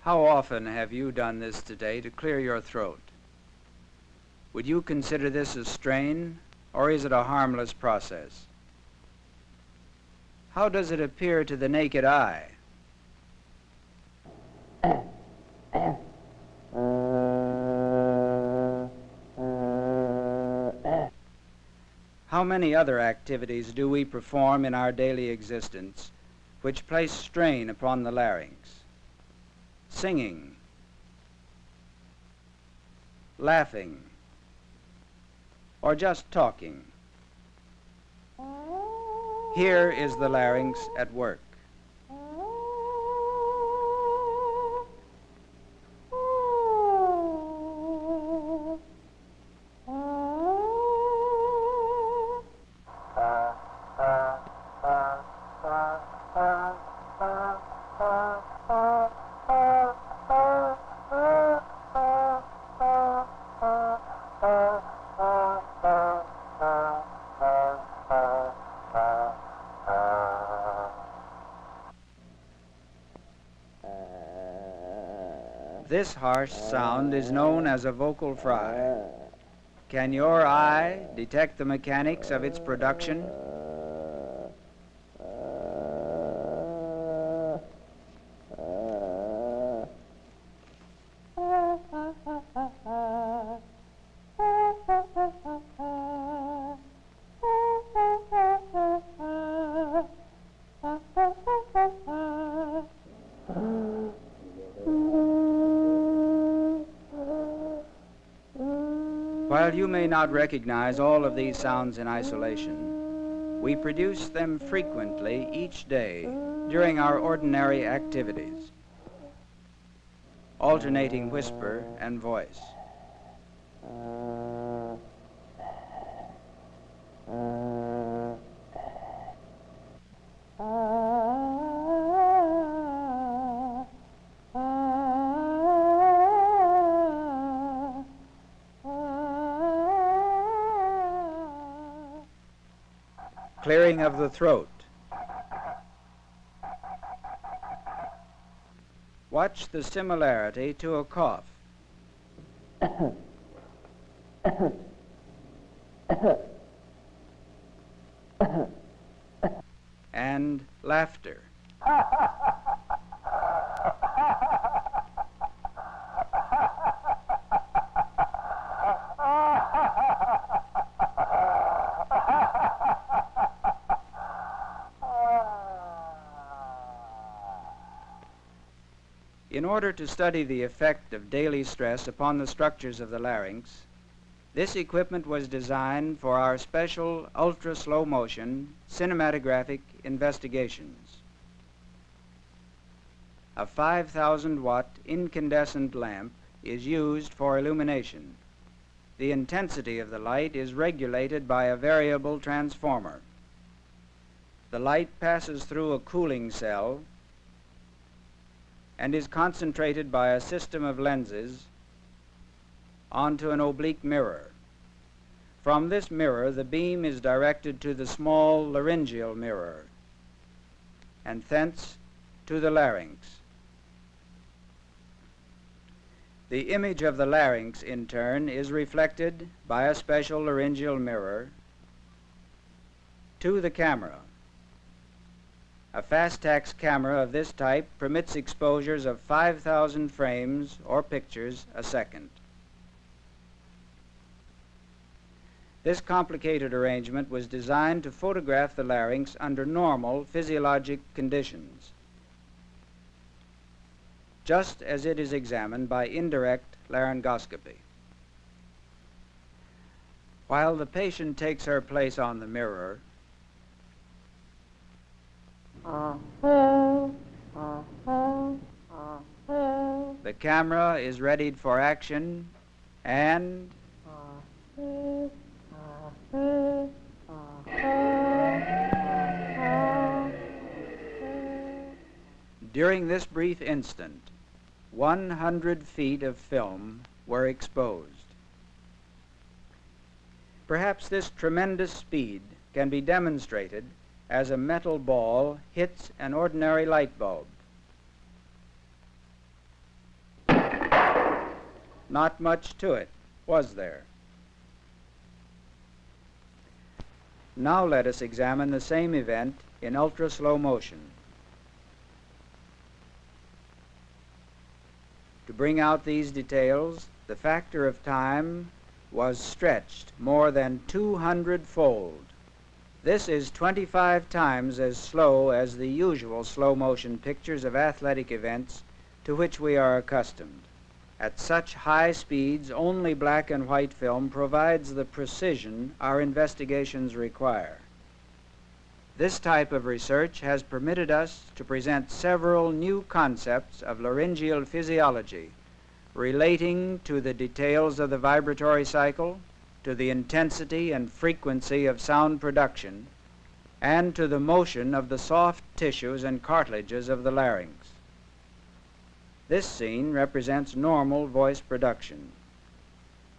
How often have you done this today to clear your throat? Would you consider this a strain, or is it a harmless process? How does it appear to the naked eye? How many other activities do we perform in our daily existence which place strain upon the larynx? Singing, laughing, or just talking. Here is the larynx at work. This harsh sound is known as a vocal fry. Can your eye detect the mechanics of its production? While you may not recognize all of these sounds in isolation, we produce them frequently each day during our ordinary activities, alternating whisper and voice. Clearing of the throat. Watch the similarity to a cough. And laughter. In order to study the effect of daily stress upon the structures of the larynx, this equipment was designed for our special ultra-slow motion cinematographic investigations. A 5,000-watt incandescent lamp is used for illumination. The intensity of the light is regulated by a variable transformer. The light passes through a cooling cell and is concentrated by a system of lenses onto an oblique mirror. From this mirror, the beam is directed to the small laryngeal mirror, and thence to the larynx. The image of the larynx, in turn, is reflected by a special laryngeal mirror to the camera. A fast-tax camera of this type permits exposures of 5,000 frames or pictures a second. This complicated arrangement was designed to photograph the larynx under normal physiologic conditions, just as it is examined by indirect laryngoscopy. While the patient takes her place on the mirror, the camera is readied for action, and during this brief instant, 100 feet of film were exposed. Perhaps this tremendous speed can be demonstrated as a metal ball hits an ordinary light bulb. Not much to it, was there? Now let us examine the same event in ultra-slow motion. To bring out these details, the factor of time was stretched more than 200-fold. This is 25 times as slow as the usual slow-motion pictures of athletic events to which we are accustomed. At such high speeds, only black and white film provides the precision our investigations require. This type of research has permitted us to present several new concepts of laryngeal physiology relating to the details of the vibratory cycle, to the intensity and frequency of sound production, and to the motion of the soft tissues and cartilages of the larynx. This scene represents normal voice production.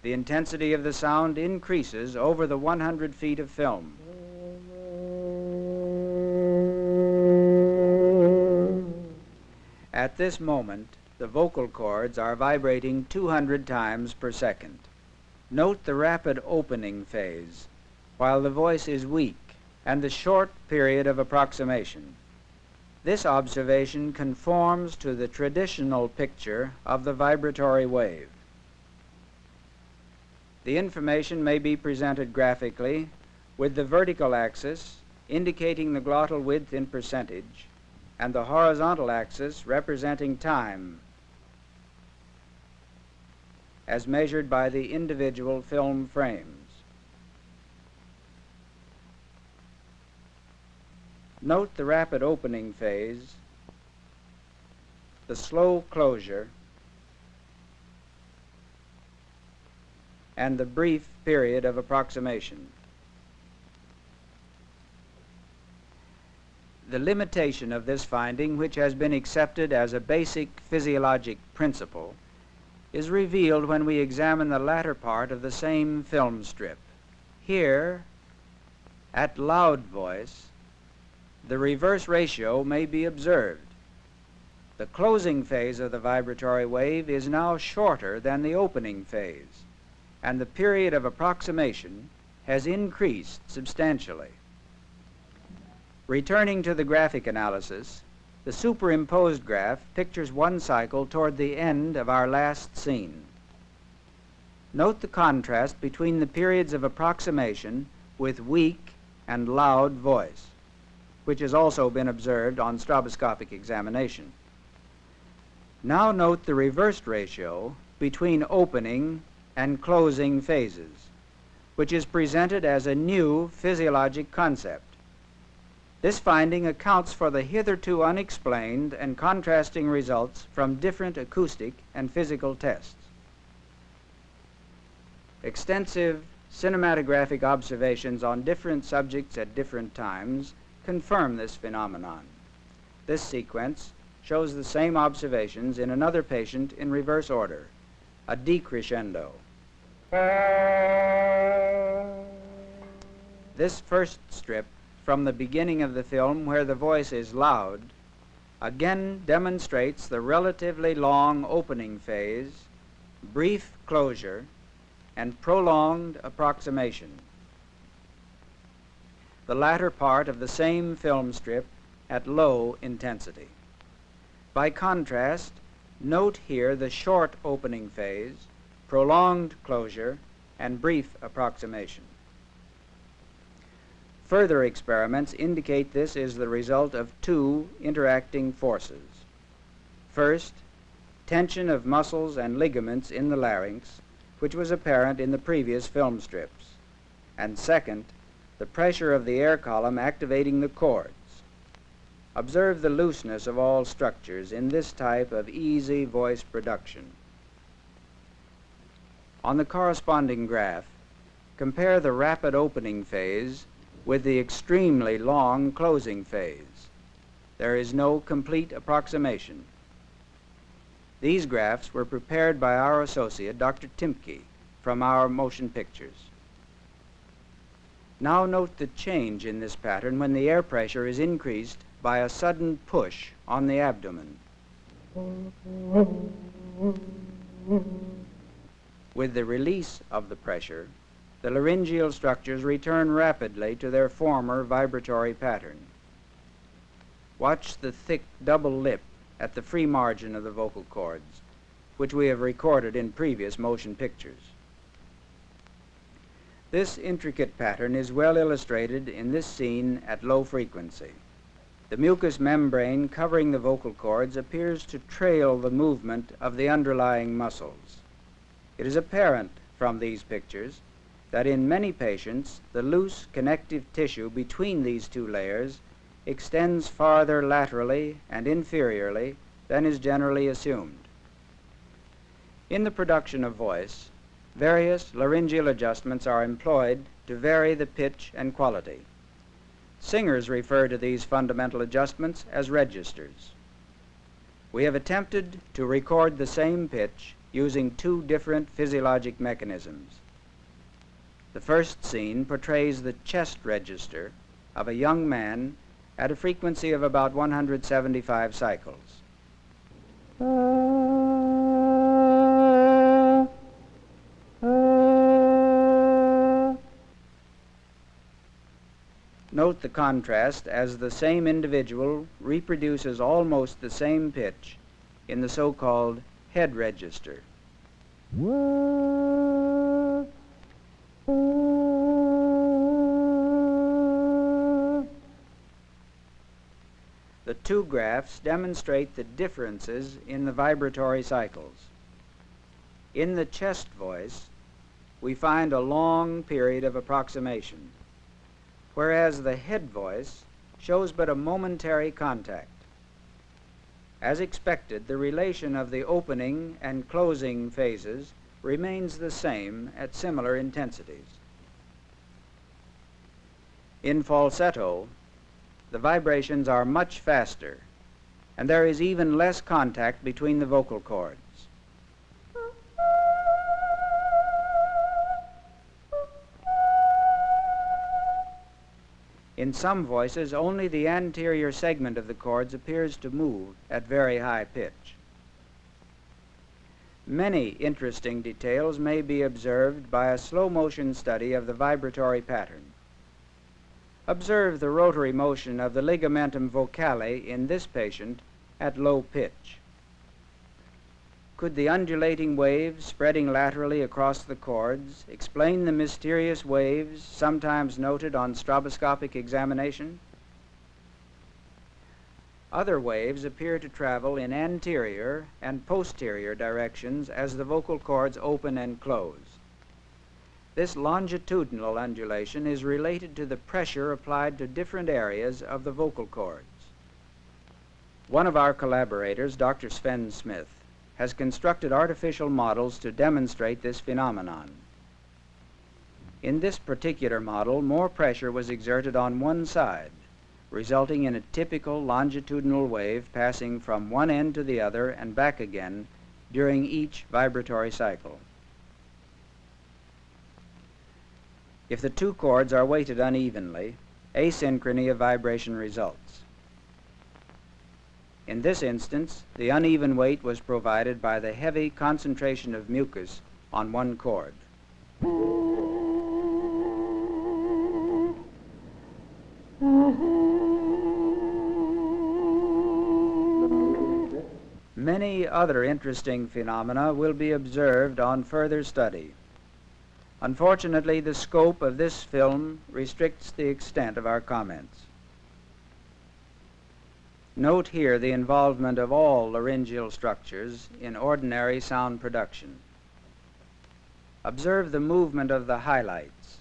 The intensity of the sound increases over the 100 feet of film. At this moment, the vocal cords are vibrating 200 times per second. Note the rapid opening phase, while the voice is weak, and the short period of approximation. This observation conforms to the traditional picture of the vibratory wave. The information may be presented graphically with the vertical axis indicating the glottal width in percentage and the horizontal axis representing time as measured by the individual film frames. Note the rapid opening phase, the slow closure, and the brief period of approximation. The limitation of this finding, which has been accepted as a basic physiologic principle, is revealed when we examine the latter part of the same film strip. Here, at loud voice, the reverse ratio may be observed. The closing phase of the vibratory wave is now shorter than the opening phase, and the period of approximation has increased substantially. Returning to the graphic analysis, the superimposed graph pictures one cycle toward the end of our last scene. Note the contrast between the periods of approximation with weak and loud voice, which has also been observed on stroboscopic examination. Now note the reversed ratio between opening and closing phases, which is presented as a new physiologic concept. This finding accounts for the hitherto unexplained and contrasting results from different acoustic and physical tests. Extensive cinematographic observations on different subjects at different times confirm this phenomenon. This sequence shows the same observations in another patient in reverse order, a decrescendo. This first strip from the beginning of the film, where the voice is loud, again demonstrates the relatively long opening phase, brief closure, and prolonged approximation. The latter part of the same film strip at low intensity. By contrast, note here the short opening phase, prolonged closure, and brief approximation. Further experiments indicate this is the result of two interacting forces. First, tension of muscles and ligaments in the larynx, which was apparent in the previous film strips. And second, the pressure of the air column activating the cords. Observe the looseness of all structures in this type of easy voice production. On the corresponding graph, compare the rapid opening phase with the extremely long closing phase. There is no complete approximation. These graphs were prepared by our associate, Dr. Timke, from our motion pictures. Now note the change in this pattern when the air pressure is increased by a sudden push on the abdomen. With the release of the pressure, the laryngeal structures return rapidly to their former vibratory pattern. Watch the thick double lip at the free margin of the vocal cords, which we have recorded in previous motion pictures. This intricate pattern is well illustrated in this scene at low frequency. The mucous membrane covering the vocal cords appears to trail the movement of the underlying muscles. It is apparent from these pictures that in many patients, the loose connective tissue between these two layers extends farther laterally and inferiorly than is generally assumed. In the production of voice, various laryngeal adjustments are employed to vary the pitch and quality. Singers refer to these fundamental adjustments as registers. We have attempted to record the same pitch using two different physiologic mechanisms. The first scene portrays the chest register of a young man at a frequency of about 175 cycles. Note the contrast as the same individual reproduces almost the same pitch in the so-called head register. The two graphs demonstrate the differences in the vibratory cycles. In the chest voice, we find a long period of approximation, whereas the head voice shows but a momentary contact. As expected, the relation of the opening and closing phases remains the same at similar intensities. In falsetto, the vibrations are much faster, and there is even less contact between the vocal cords. In some voices, only the anterior segment of the cords appears to move at very high pitch. Many interesting details may be observed by a slow motion study of the vibratory pattern. Observe the rotary motion of the ligamentum vocale in this patient at low pitch. Could the undulating waves spreading laterally across the cords explain the mysterious waves sometimes noted on stroboscopic examination? Other waves appear to travel in anterior and posterior directions as the vocal cords open and close. This longitudinal undulation is related to the pressure applied to different areas of the vocal cords. One of our collaborators, Dr. Sven Smith, has constructed artificial models to demonstrate this phenomenon. In this particular model, more pressure was exerted on one side, resulting in a typical longitudinal wave passing from one end to the other and back again during each vibratory cycle. If the two cords are weighted unevenly, asynchrony of vibration results. In this instance, the uneven weight was provided by the heavy concentration of mucus on one cord. Many other interesting phenomena will be observed on further study. Unfortunately, the scope of this film restricts the extent of our comments. Note here the involvement of all laryngeal structures in ordinary sound production. Observe the movement of the highlights,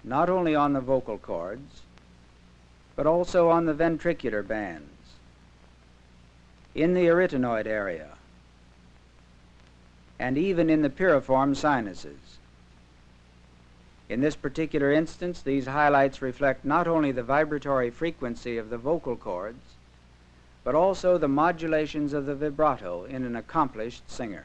not only on the vocal cords, but also on the ventricular bands, in the arytenoid area, and even in the piriform sinuses. In this particular instance, these highlights reflect not only the vibratory frequency of the vocal cords, but also the modulations of the vibrato in an accomplished singer.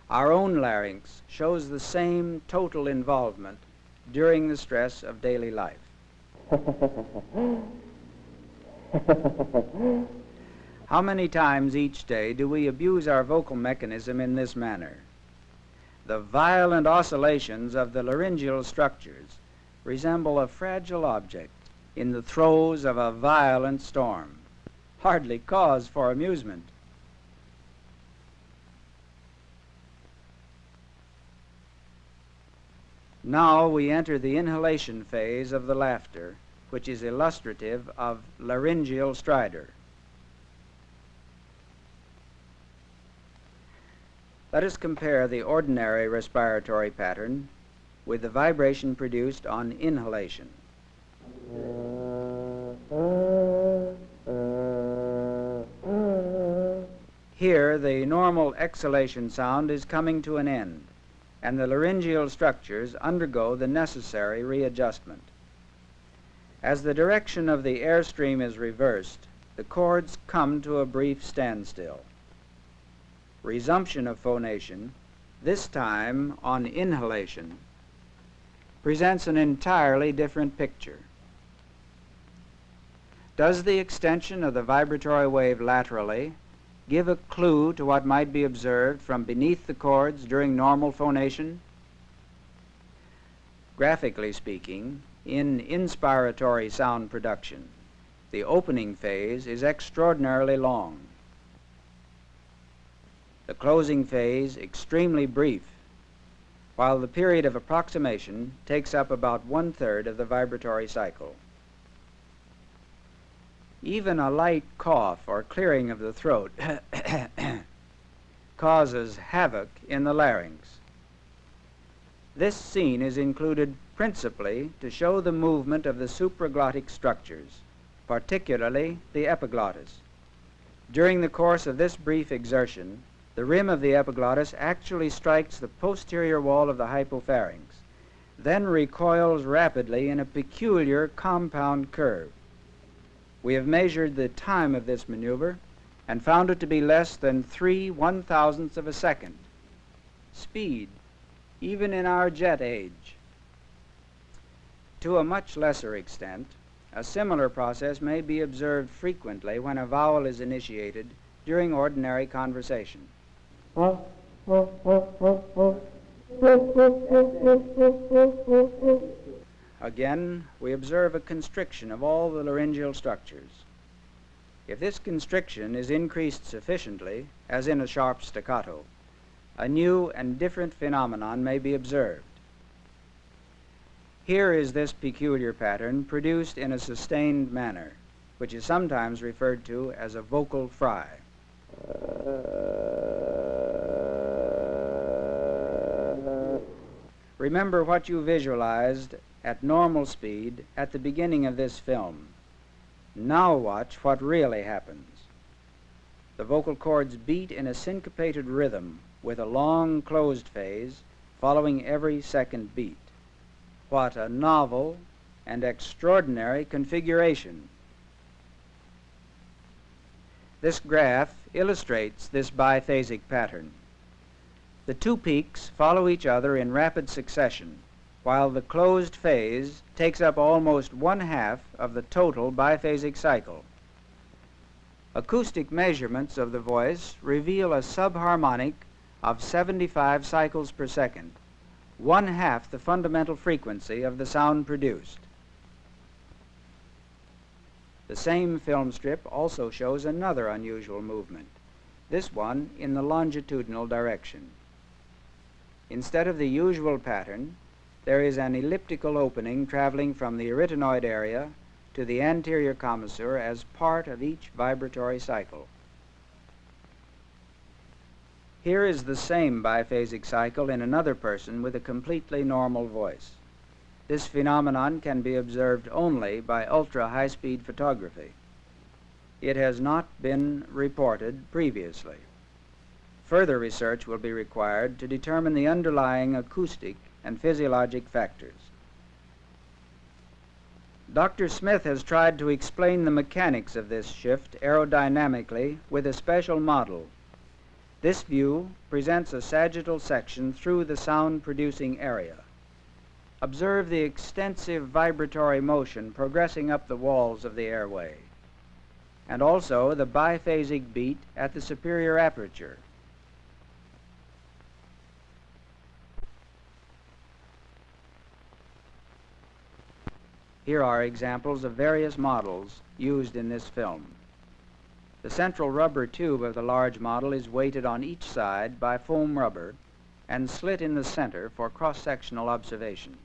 Our own larynx shows the same total involvement during the stress of daily life. How many times each day do we abuse our vocal mechanism in this manner? The violent oscillations of the laryngeal structures resemble a fragile object in the throes of a violent storm. Hardly cause for amusement. Now we enter the inhalation phase of the laughter, which is illustrative of laryngeal stridor. Let us compare the ordinary respiratory pattern with the vibration produced on inhalation. Here, the normal exhalation sound is coming to an end, and the laryngeal structures undergo the necessary readjustment. As the direction of the airstream is reversed, the chords come to a brief standstill. Resumption of phonation, this time on inhalation, presents an entirely different picture. Does the extension of the vibratory wave laterally give a clue to what might be observed from beneath the chords during normal phonation? Graphically speaking, in inspiratory sound production, the opening phase is extraordinarily long, the closing phase extremely brief, while the period of approximation takes up about 1/3 of the vibratory cycle. Even a light cough or clearing of the throat causes havoc in the larynx. This scene is included principally to show the movement of the supraglottic structures, particularly the epiglottis. During the course of this brief exertion, the rim of the epiglottis actually strikes the posterior wall of the hypopharynx, then recoils rapidly in a peculiar compound curve. We have measured the time of this maneuver and found it to be less than 3/1000ths of a second. Speed, even in our jet age. To a much lesser extent, a similar process may be observed frequently when a vowel is initiated during ordinary conversation. Again, we observe a constriction of all the laryngeal structures. If this constriction is increased sufficiently, as in a sharp staccato, a new and different phenomenon may be observed. Here is this peculiar pattern produced in a sustained manner, which is sometimes referred to as a vocal fry. Remember what you visualized at normal speed at the beginning of this film. Now watch what really happens. The vocal cords beat in a syncopated rhythm with a long closed phase following every second beat. What a novel and extraordinary configuration. This graph illustrates this biphasic pattern. The two peaks follow each other in rapid succession, while the closed phase takes up almost 1/2 of the total biphasic cycle. Acoustic measurements of the voice reveal a subharmonic of 75 cycles per second, 1/2 the fundamental frequency of the sound produced. The same film strip also shows another unusual movement, this one in the longitudinal direction. Instead of the usual pattern, there is an elliptical opening traveling from the arytenoid area to the anterior commissure as part of each vibratory cycle. Here is the same biphasic cycle in another person with a completely normal voice. This phenomenon can be observed only by ultra-high-speed photography. It has not been reported previously. Further research will be required to determine the underlying acoustic and physiologic factors. Dr. Smith has tried to explain the mechanics of this shift aerodynamically with a special model. This view presents a sagittal section through the sound-producing area. Observe the extensive vibratory motion progressing up the walls of the airway. and also the biphasic beat at the superior aperture. Here are examples of various models used in this film. The central rubber tube of the large model is weighted on each side by foam rubber and slit in the center for cross-sectional observation.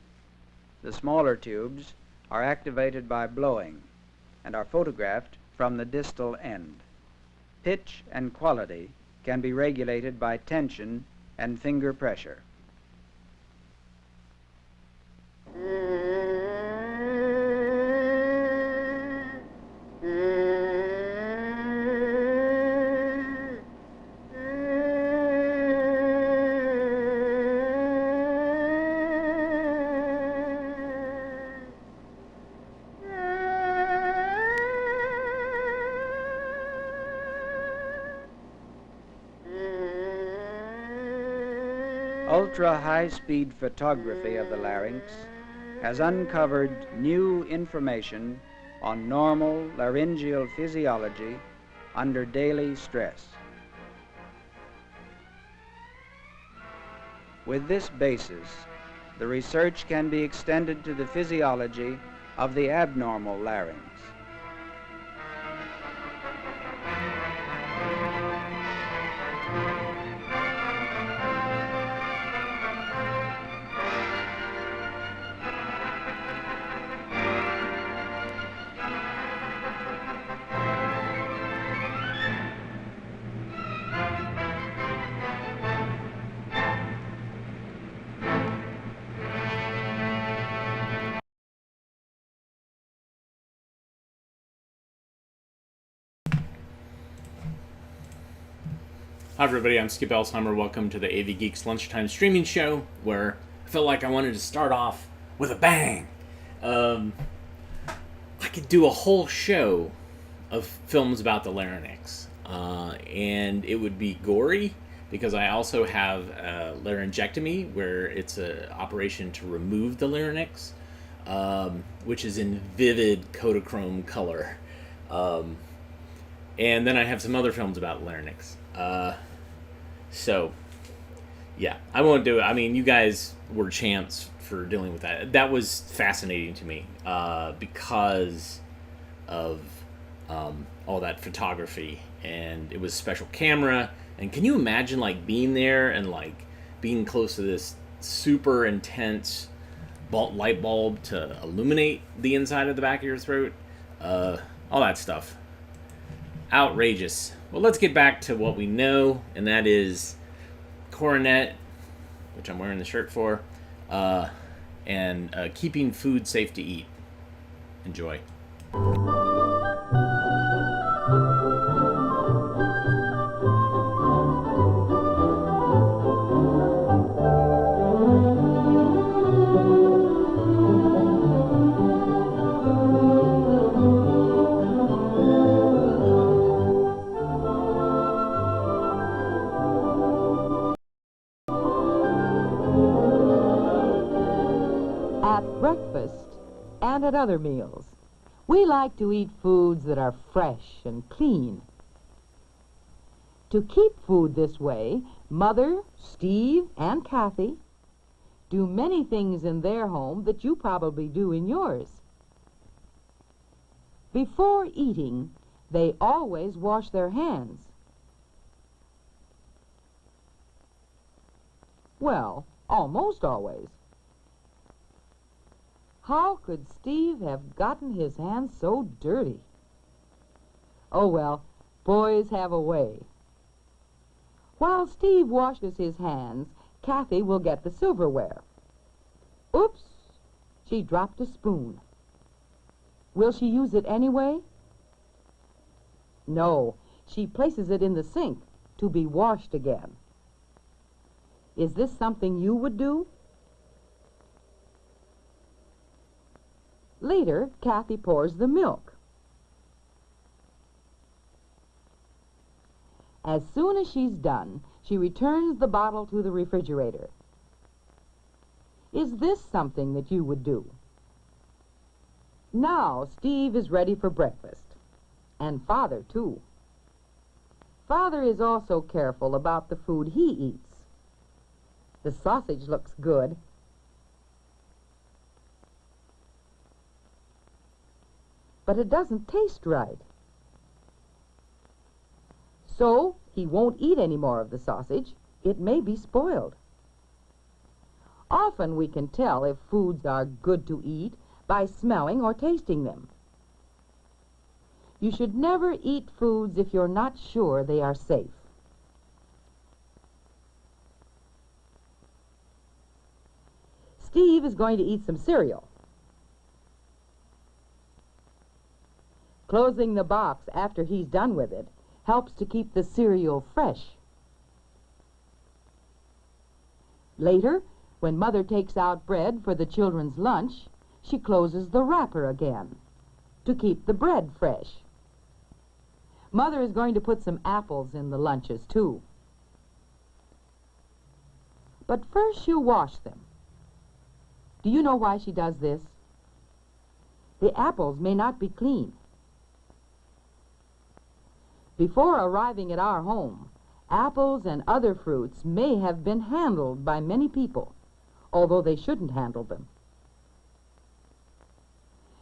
The smaller tubes are activated by blowing and are photographed from the distal end. Pitch and quality can be regulated by tension and finger pressure. Ultra-high-speed photography of the larynx has uncovered new information on normal laryngeal physiology under daily stress. With this basis, the research can be extended to the physiology of the abnormal larynx. Hi everybody, I'm Skip Elsheimer. Welcome to the AV Geeks Lunchtime Streaming Show, where I felt like I wanted to start off with a bang. I could do a whole show of films about the larynx, and it would be gory, because I also have a laryngectomy, where it's an operation to remove the larynx, which is in vivid Kodachrome color. And then I have some other films about larynx. So, yeah, I won't do it. I mean, you guys were champs for dealing with that. That was fascinating to me, because of all that photography, and it was special camera. And can you imagine, like, being there and, like, being close to this super intense light bulb to illuminate the inside of the back of your throat? All that stuff. Outrageous. Well, let's get back to what we know, and that is coronet, which I'm wearing the shirt for, and keeping food safe to eat. Enjoy. And at other meals, we like to eat foods that are fresh and clean. To keep food this way, Mother, Steve, and Kathy do many things in their home that you probably do in yours. Before eating, they always wash their hands. Well, almost always. How could Steve have gotten his hands so dirty? Oh, well, boys have a way. While Steve washes his hands, Kathy will get the silverware. Oops, she dropped a spoon. Will she use it anyway? No, she places it in the sink to be washed again. Is this something you would do? Later, Kathy pours the milk. As soon as she's done, she returns the bottle to the refrigerator. Is this something that you would do? Now, Steve is ready for breakfast. And Father, too. Father is also careful about the food he eats. The sausage looks good, but it doesn't taste right. So he won't eat any more of the sausage. It may be spoiled. Often we can tell if foods are good to eat by smelling or tasting them. You should never eat foods if you're not sure they are safe. Steve is going to eat some cereal. Closing the box after he's done with it helps to keep the cereal fresh. Later, when Mother takes out bread for the children's lunch, she closes the wrapper again to keep the bread fresh. Mother is going to put some apples in the lunches, too. But first she'll wash them. Do you know why she does this? The apples may not be clean. Before arriving at our home, apples and other fruits may have been handled by many people, although they shouldn't handle them.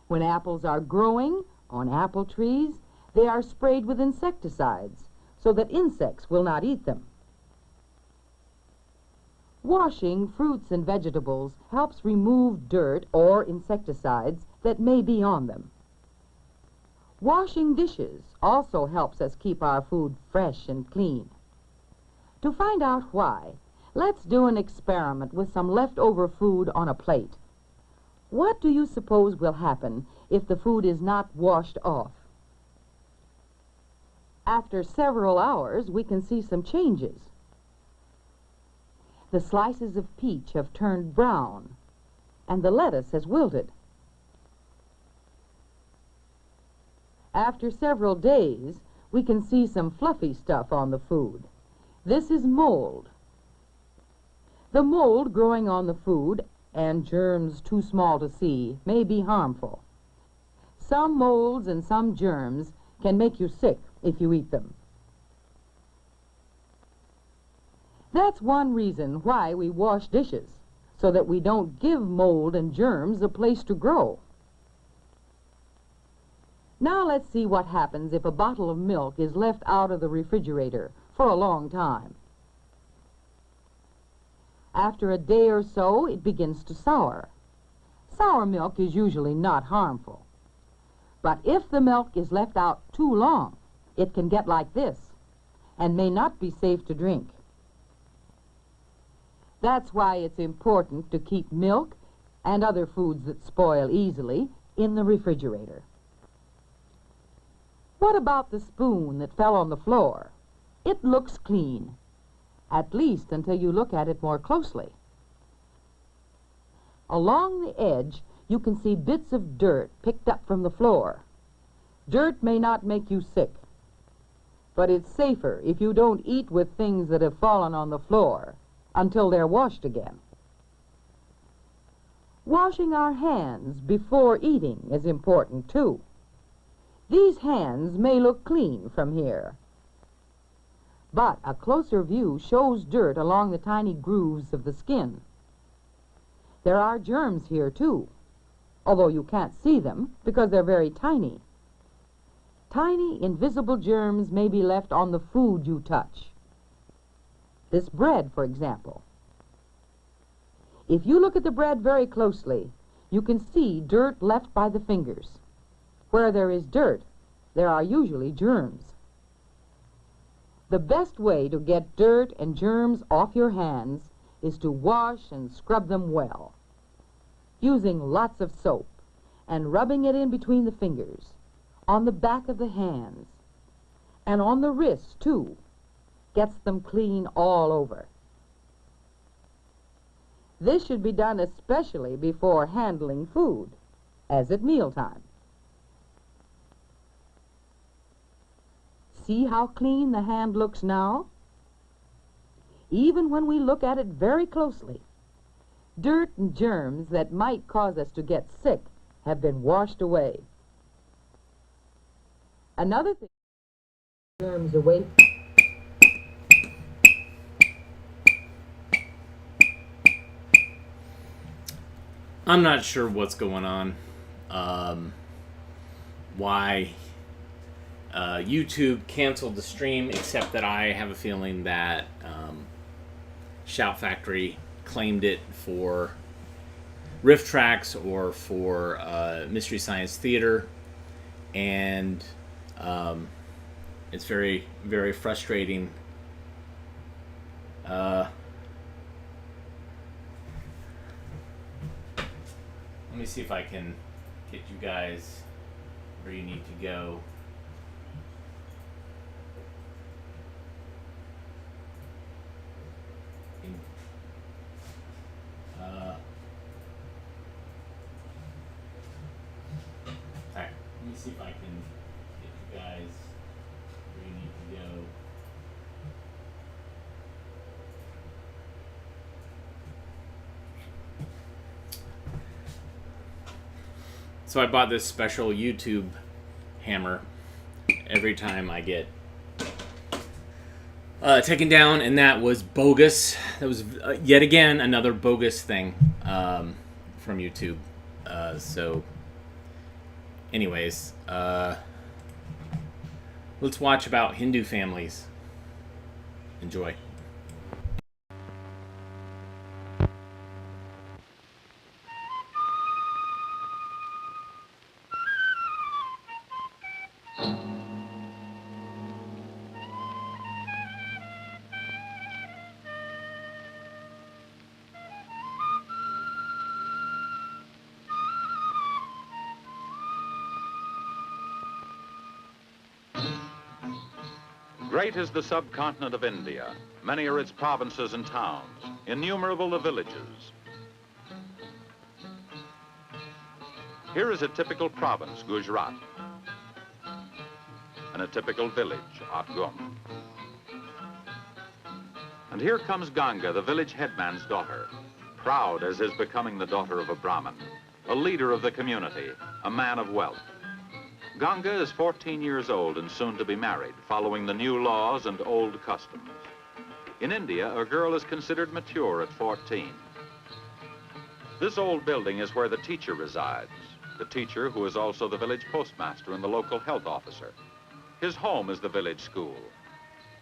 When apples are growing on apple trees, they are sprayed with insecticides so that insects will not eat them. Washing fruits and vegetables helps remove dirt or insecticides that may be on them. Washing dishes also helps us keep our food fresh and clean. To find out why, let's do an experiment with some leftover food on a plate. What do you suppose will happen if the food is not washed off? After several hours, we can see some changes. The slices of peach have turned brown, and the lettuce has wilted. After several days, we can see some fluffy stuff on the food. This is mold. The mold growing on the food, and germs too small to see, may be harmful. Some molds and some germs can make you sick if you eat them. That's one reason why we wash dishes, so that we don't give mold and germs a place to grow. Now let's see what happens if a bottle of milk is left out of the refrigerator for a long time. After a day or so, it begins to sour. Sour milk is usually not harmful. But if the milk is left out too long, it can get like this and may not be safe to drink. That's why it's important to keep milk and other foods that spoil easily in the refrigerator. What about the spoon that fell on the floor? It looks clean, at least until you look at it more closely. Along the edge, you can see bits of dirt picked up from the floor. Dirt may not make you sick, but it's safer if you don't eat with things that have fallen on the floor until they're washed again. Washing our hands before eating is important, too. These hands may look clean from here, but a closer view shows dirt along the tiny grooves of the skin. There are germs here, too, although you can't see them because they're very tiny. Tiny, invisible germs may be left on the food you touch. This bread, for example. If you look at the bread very closely, you can see dirt left by the fingers. Where there is dirt, there are usually germs. The best way to get dirt and germs off your hands is to wash and scrub them well, using lots of soap and rubbing it in between the fingers, on the back of the hands, and on the wrists, too. Gets them clean all over. This should be done especially before handling food, as at mealtime. See how clean the hand looks now? Even when we look at it very closely, dirt and germs that might cause us to get sick have been washed away. Another thing, germs away. I'm not sure what's going on. Why YouTube canceled the stream, except that I have a feeling that Shout Factory claimed it for Riff Tracks or for Mystery Science Theater, and it's very, very frustrating. Let me see if I can get you guys where you need to go. Alright, let me see if I can get you guys where you need to go. So I bought this special YouTube hammer every time I get taken down, and that was bogus. That was yet again another bogus thing from YouTube. So anyways, let's watch about Hindu families. Enjoy. Great is the subcontinent of India. Many are its provinces and towns, innumerable the villages. Here is a typical province, Gujarat, and a typical village, Atgum. And here comes Ganga, the village headman's daughter, proud as is becoming the daughter of a Brahmin, a leader of the community, a man of wealth. Ganga is 14 years old and soon to be married, following the new laws and old customs. In India, a girl is considered mature at 14. This old building is where the teacher resides, the teacher who is also the village postmaster and the local health officer. His home is the village school.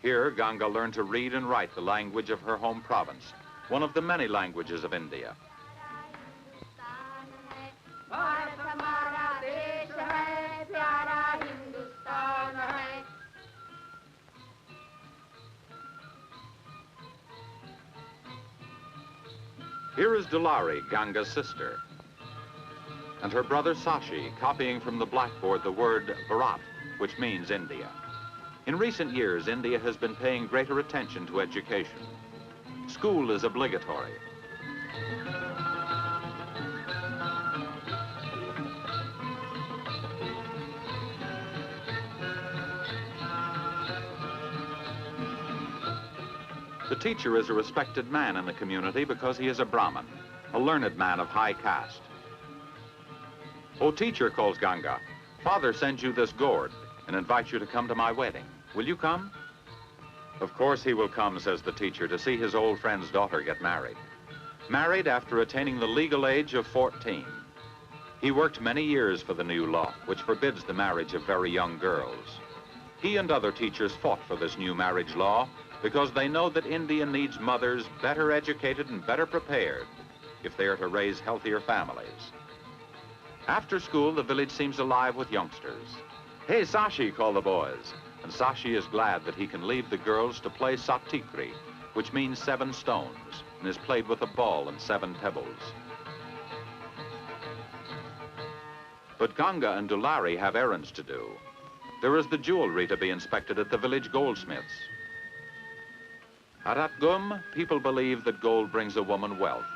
Here, Ganga learned to read and write the language of her home province, one of the many languages of India. Here is Dulari, Ganga's sister, and her brother Sashi copying from the blackboard the word Bharat, which means India. In recent years, India has been paying greater attention to education. School is obligatory. The teacher is a respected man in the community because he is a Brahmin, a learned man of high caste. "Oh, teacher," calls Ganga, "Father sends you this gourd and invites you to come to my wedding. Will you come?" "Of course he will come," says the teacher, "to see his old friend's daughter get married." Married after attaining the legal age of 14. He worked many years for the new law, which forbids the marriage of very young girls. He and other teachers fought for this new marriage law because they know that India needs mothers better educated and better prepared if they are to raise healthier families. After school, the village seems alive with youngsters. "Hey, Sashi," call the boys, and Sashi is glad that he can leave the girls to play Satikri, which means 7 stones, and is played with a ball and 7 pebbles. But Ganga and Dulari have errands to do. There is the jewelry to be inspected at the village goldsmith's. At Atgum, people believe that gold brings a woman wealth.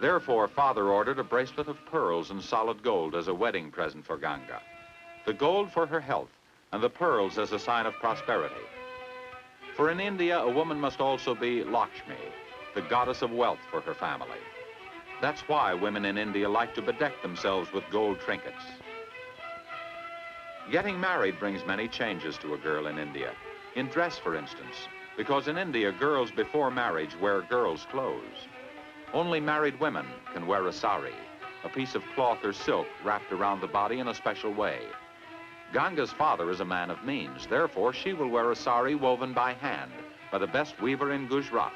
Therefore, Father ordered a bracelet of pearls and solid gold as a wedding present for Ganga. The gold for her health, and the pearls as a sign of prosperity. For in India, a woman must also be Lakshmi, the goddess of wealth for her family. That's why women in India like to bedeck themselves with gold trinkets. Getting married brings many changes to a girl in India. In dress, for instance, because in India, girls before marriage wear girls' clothes. Only married women can wear a sari, a piece of cloth or silk wrapped around the body in a special way. Ganga's father is a man of means. Therefore, she will wear a sari woven by hand by the best weaver in Gujarat.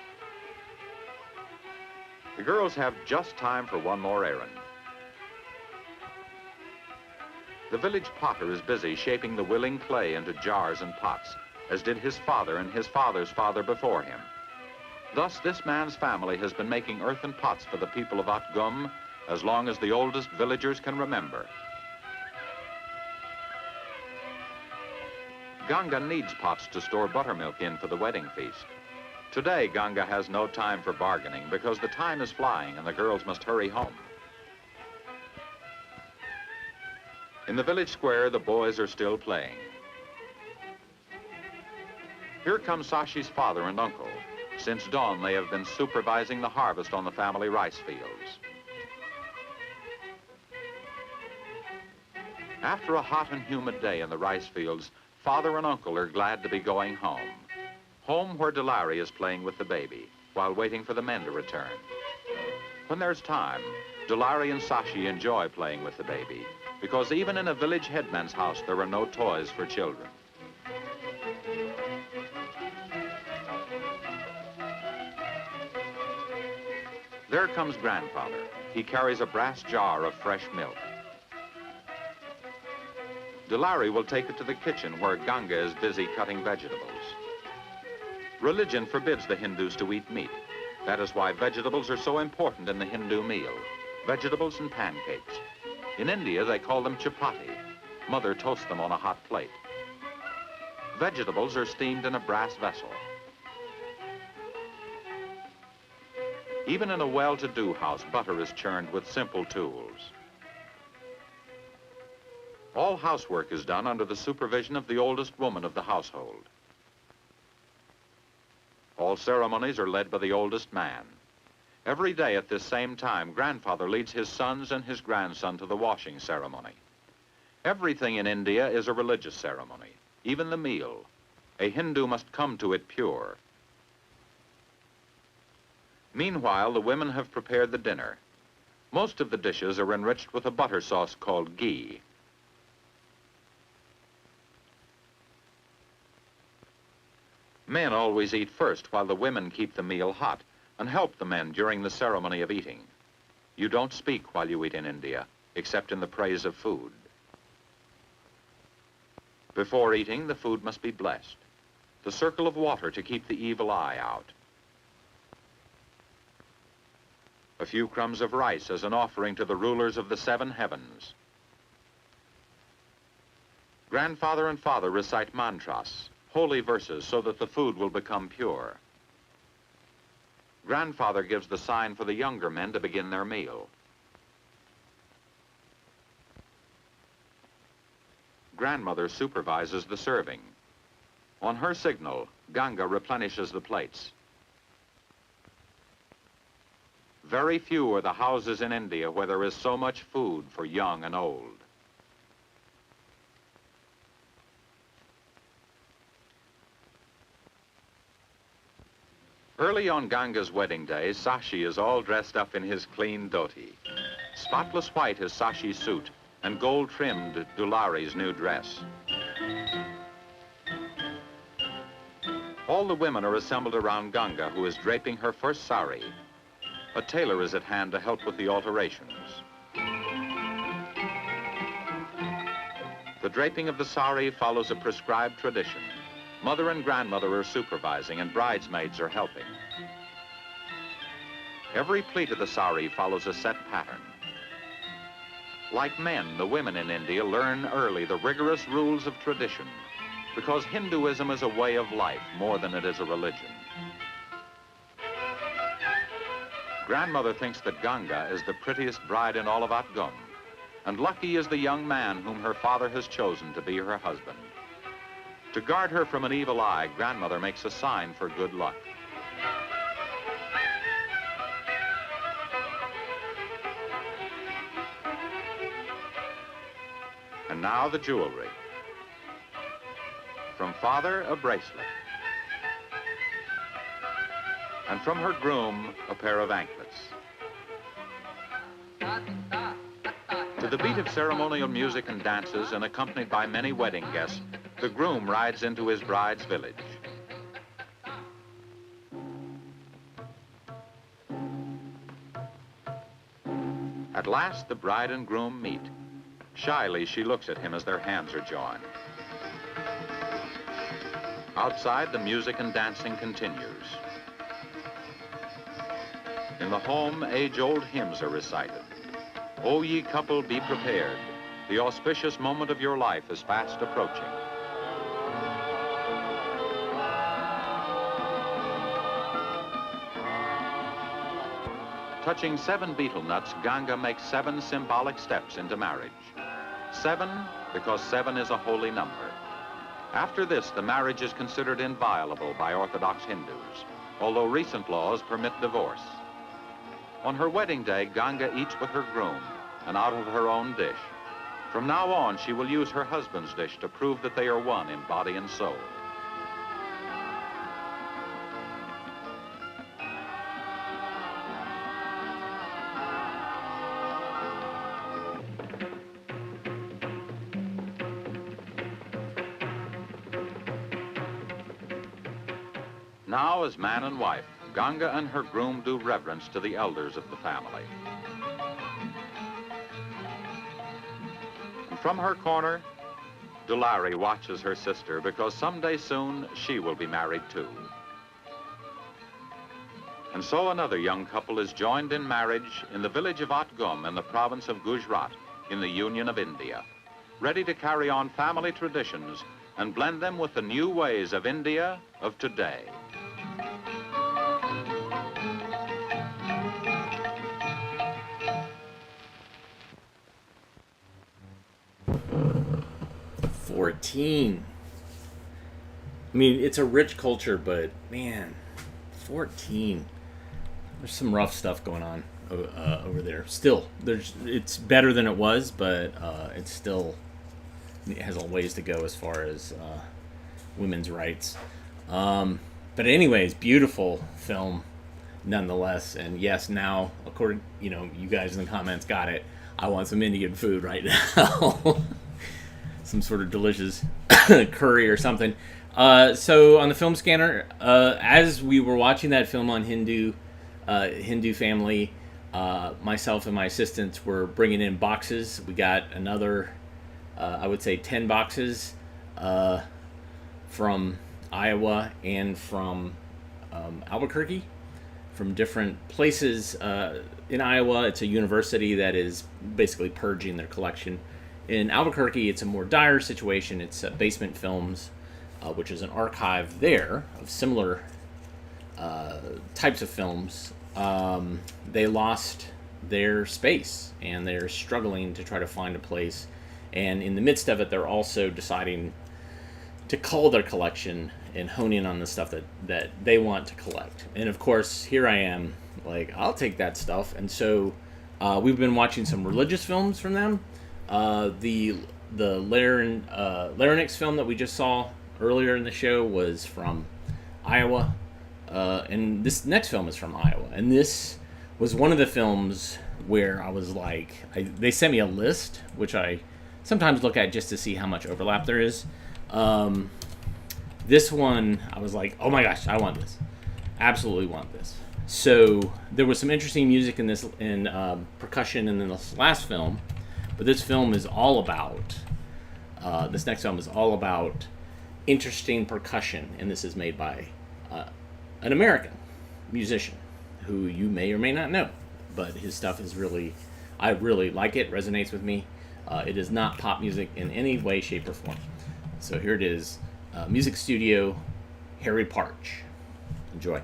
The girls have just time for one more errand. The village potter is busy shaping the willing clay into jars and pots, as did his father and his father's father before him. Thus, this man's family has been making earthen pots for the people of Atgum as long as the oldest villagers can remember. Ganga needs pots to store buttermilk in for the wedding feast. Today, Ganga has no time for bargaining because the time is flying and the girls must hurry home. In the village square, the boys are still playing. Here come Sashi's father and uncle. Since dawn, they have been supervising the harvest on the family rice fields. After a hot and humid day in the rice fields, father and uncle are glad to be going home. Home where Dulari is playing with the baby, while waiting for the men to return. When there's time, Dulari and Sashi enjoy playing with the baby, because even in a village headman's house, there are no toys for children. There comes grandfather. He carries a brass jar of fresh milk. Dulari will take it to the kitchen where Ganga is busy cutting vegetables. Religion forbids the Hindus to eat meat. That is why vegetables are so important in the Hindu meal. Vegetables and pancakes. In India, they call them chapati. Mother toasts them on a hot plate. Vegetables are steamed in a brass vessel. Even in a well-to-do house, butter is churned with simple tools. All housework is done under the supervision of the oldest woman of the household. All ceremonies are led by the oldest man. Every day at this same time, grandfather leads his sons and his grandson to the washing ceremony. Everything in India is a religious ceremony, even the meal. A Hindu must come to it pure. Meanwhile, the women have prepared the dinner. Most of the dishes are enriched with a butter sauce called ghee. Men always eat first while the women keep the meal hot and help the men during the ceremony of eating. You don't speak while you eat in India, except in the praise of food. Before eating, the food must be blessed. The circle of water to keep the evil eye out. A few crumbs of rice as an offering to the rulers of the 7 heavens. Grandfather and father recite mantras, holy verses, so that the food will become pure. Grandfather gives the sign for the younger men to begin their meal. Grandmother supervises the serving. On her signal, Ganga replenishes the plates. Very few are the houses in India where there is so much food for young and old. Early on Ganga's wedding day, Sashi is all dressed up in his clean dhoti. Spotless white is Sashi's suit, and gold-trimmed Dulari's new dress. All the women are assembled around Ganga, who is draping her first sari. A tailor is at hand to help with the alterations. The draping of the sari follows a prescribed tradition. Mother and grandmother are supervising, and bridesmaids are helping. Every pleat of the sari follows a set pattern. Like men, the women in India learn early the rigorous rules of tradition, because Hinduism is a way of life more than it is a religion. Grandmother thinks that Ganga is the prettiest bride in all of Atgum, and lucky is the young man whom her father has chosen to be her husband. To guard her from an evil eye, grandmother makes a sign for good luck. And now the jewelry. from father, a bracelet. And from her groom, a pair of anklets. To the beat of ceremonial music and dances and accompanied by many wedding guests, the groom rides into his bride's village. At last, the bride and groom meet. Shyly, she looks at him as their hands are joined. Outside, the music and dancing continues. In the home, age-old hymns are recited. O ye couple, be prepared. The auspicious moment of your life is fast approaching. Touching 7 betel nuts, Ganga makes 7 symbolic steps into marriage. 7 because 7 is a holy number. After this, the marriage is considered inviolable by Orthodox Hindus, although recent laws permit divorce. On her wedding day, Ganga eats with her groom and out of her own dish. From now on, she will use her husband's dish to prove that they are one in body and soul. Now, as man and wife, Ganga and her groom do reverence to the elders of the family. And from her corner, Dulari watches her sister because someday soon she will be married too. And so another young couple is joined in marriage in the village of Atgum in the province of Gujarat in the Union of India, ready to carry on family traditions and blend them with the new ways of India of today. I mean, it's a rich culture, but man, 14. There's some rough stuff going on over there. Still, it's better than it was, but it has a ways to go as far as women's rights. But anyways, beautiful film nonetheless. And yes, now, according, you guys in the comments got it. I want some Indian food right now. Some sort of delicious curry or something. So on the film scanner, as we were watching that film on Hindu Family, myself and my assistants were bringing in boxes. We got another, I would say 10 boxes from Iowa and from Albuquerque, from different places. In Iowa, it's a university that is basically purging their collection. In Albuquerque, it's a more dire situation. It's Basement Films, which is an archive there of similar types of films. They lost their space, and they're struggling to try to find a place. And in the midst of it, they're also deciding to cull their collection and hone in on the stuff that they want to collect. And of course, here I am, like, I'll take that stuff. And so we've been watching some religious films from them. The Larynx film that we just saw earlier in the show was from Iowa, and this next film is from Iowa. And this was one of the films where I was like, they sent me a list, which I sometimes look at just to see how much overlap there is. This one, I was like, oh my gosh, I want this. Absolutely want this. So there was some interesting music in this, percussion in this last film. But this film is all about, this next film is all about interesting percussion. And this is made by an American musician who you may or may not know. But his stuff is really, I really like it, resonates with me. It is not pop music in any way, shape, or form. So here it is, Music Studio, Harry Partch. Enjoy.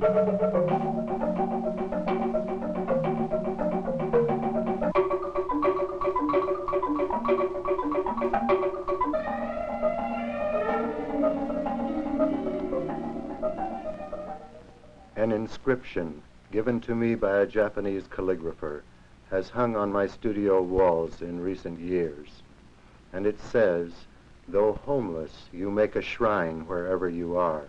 An inscription given to me by a Japanese calligrapher has hung on my studio walls in recent years, and it says, "Though homeless, you make a shrine wherever you are."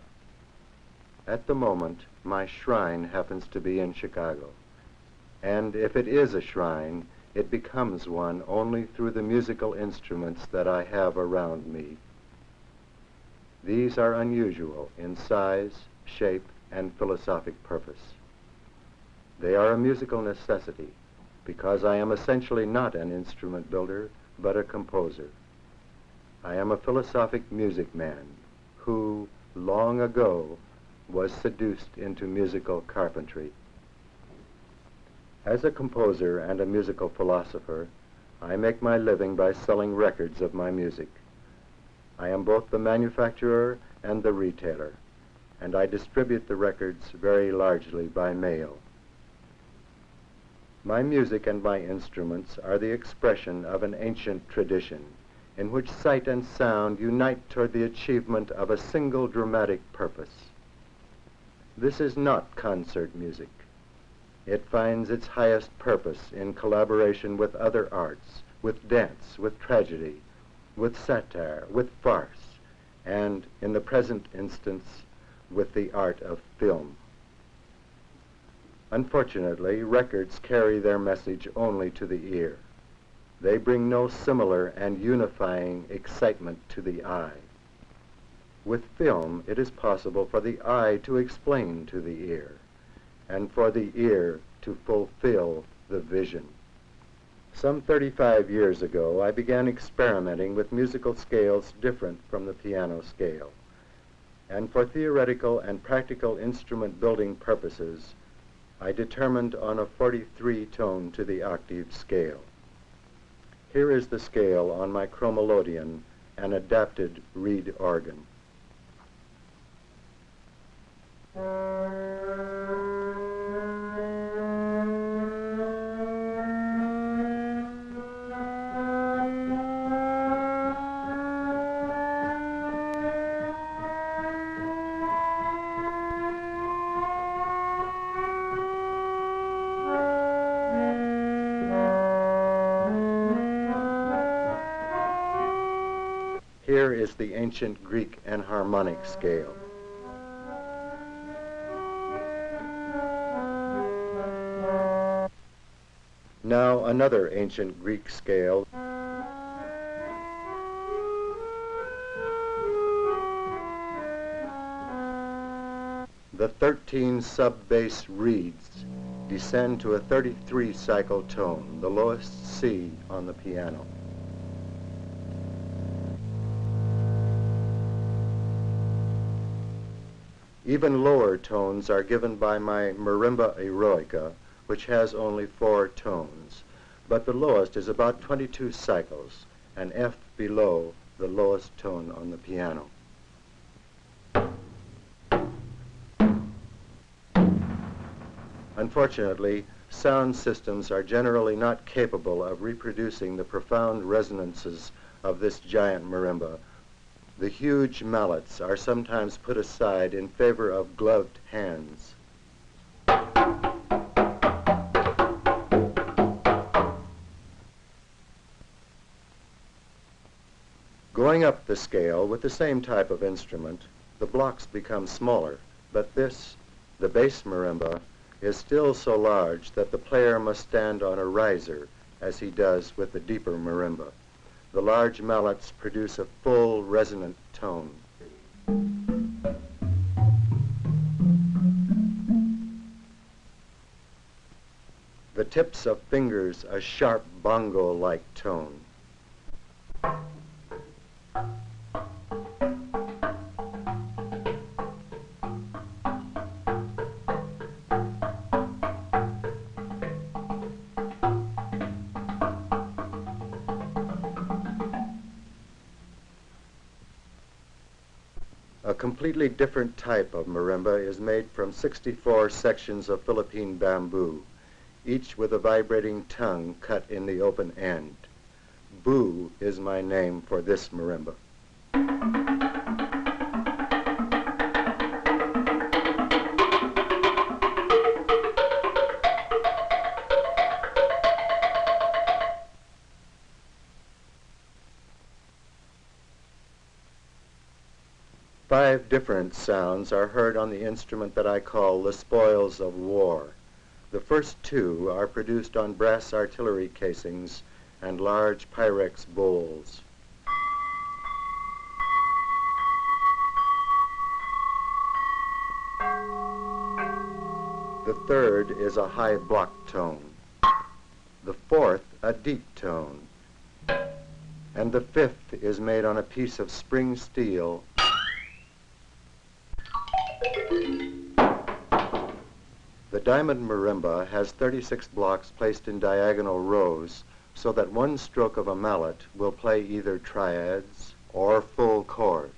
At the moment, my shrine happens to be in Chicago, and if it is a shrine, it becomes one only through the musical instruments that I have around me. These are unusual in size, shape, and philosophic purpose. They are a musical necessity because I am essentially not an instrument builder, but a composer. I am a philosophic music man who, long ago, was seduced into musical carpentry. As a composer and a musical philosopher, I make my living by selling records of my music. I am both the manufacturer and the retailer, and I distribute the records very largely by mail. My music and my instruments are the expression of an ancient tradition in which sight and sound unite toward the achievement of a single dramatic purpose. This is not concert music. It finds its highest purpose in collaboration with other arts, with dance, with tragedy, with satire, with farce, and, in the present instance, with the art of film. Unfortunately, records carry their message only to the ear. They bring no similar and unifying excitement to the eye. With film, it is possible for the eye to explain to the ear, and for the ear to fulfill the vision. Some 35 years ago, I began experimenting with musical scales different from the piano scale. And for theoretical and practical instrument building purposes, I determined on a 43 tone to the octave scale. Here is the scale on my chromelodeon, an adapted reed organ. Here is the ancient Greek enharmonic scale. Now another ancient Greek scale. The 13 sub-bass reeds descend to a 33 cycle tone, the lowest C on the piano. Even lower tones are given by my marimba eroica, which has only 4 tones, but the lowest is about 22 cycles, an F below the lowest tone on the piano. Unfortunately, sound systems are generally not capable of reproducing the profound resonances of this giant marimba. The huge mallets are sometimes put aside in favor of gloved hands. Going up the scale with the same type of instrument, the blocks become smaller, but this, the bass marimba, is still so large that the player must stand on a riser, as he does with the deeper marimba. The large mallets produce a full, resonant tone. The tips of fingers a sharp bongo-like tone. A completely different type of marimba is made from 64 sections of Philippine bamboo, each with a vibrating tongue cut in the open end. Boo is my name for this marimba. 5 different sounds are heard on the instrument that I call the spoils of war. The first 2 are produced on brass artillery casings and large Pyrex bowls. The third is a high block tone. The fourth, a deep tone. And the fifth is made on a piece of spring steel. The diamond marimba has 36 blocks placed in diagonal rows so that one stroke of a mallet will play either triads or full chords.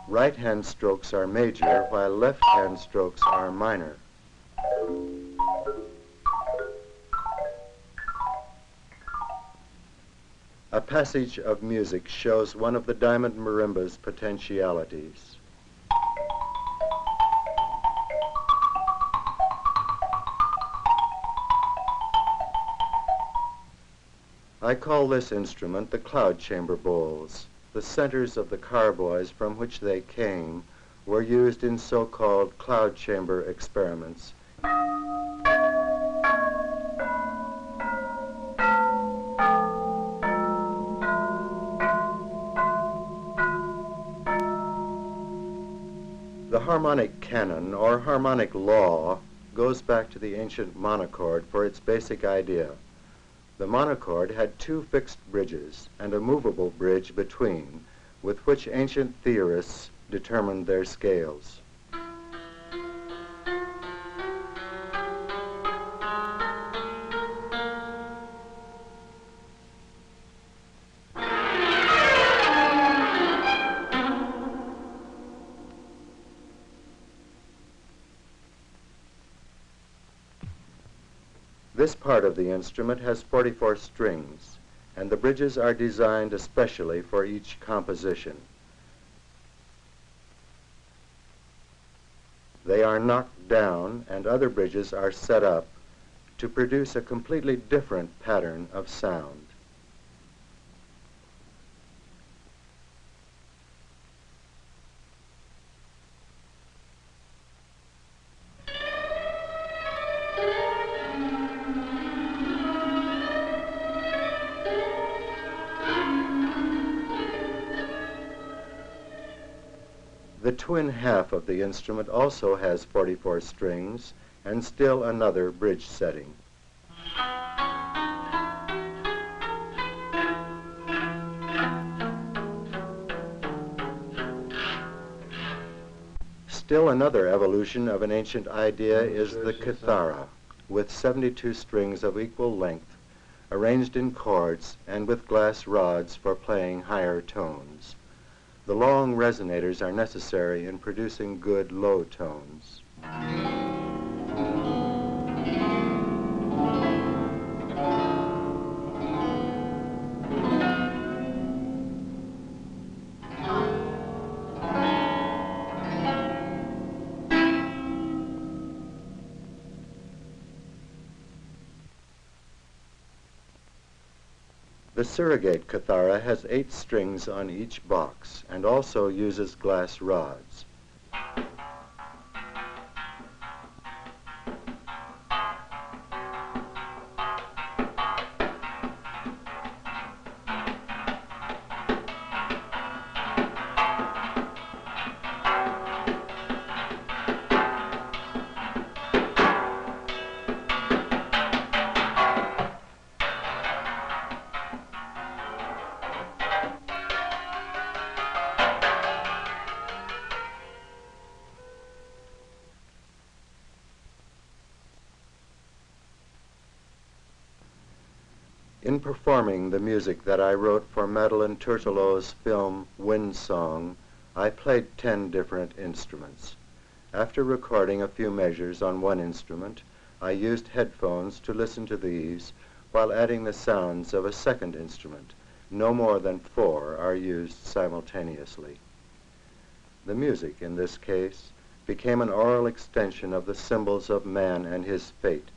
Right-hand strokes are major, while left-hand strokes are minor. A passage of music shows one of the diamond marimba's potentialities. I call this instrument the cloud chamber bowls. The centers of the carboys from which they came were used in so-called cloud chamber experiments. The harmonic canon, or harmonic law, goes back to the ancient monochord for its basic idea. The monochord had 2 fixed bridges and a movable bridge between, with which ancient theorists determined their scales. This part of the instrument has 44 strings, and the bridges are designed especially for each composition. They are knocked down, and other bridges are set up to produce a completely different pattern of sound. The twin half of the instrument also has 44 strings and still another bridge setting. Still another evolution of an ancient idea is the kithara, with 72 strings of equal length, arranged in chords and with glass rods for playing higher tones. The long resonators are necessary in producing good low tones. The surrogate kithara has 8 strings on each box and also uses glass rods. In performing the music that I wrote for Madeleine Turtelot's film Wind Song, I played 10 different instruments. After recording a few measures on one instrument, I used headphones to listen to these while adding the sounds of a second instrument. No more than 4 are used simultaneously. The music, in this case, became an oral extension of the symbols of man and his fate.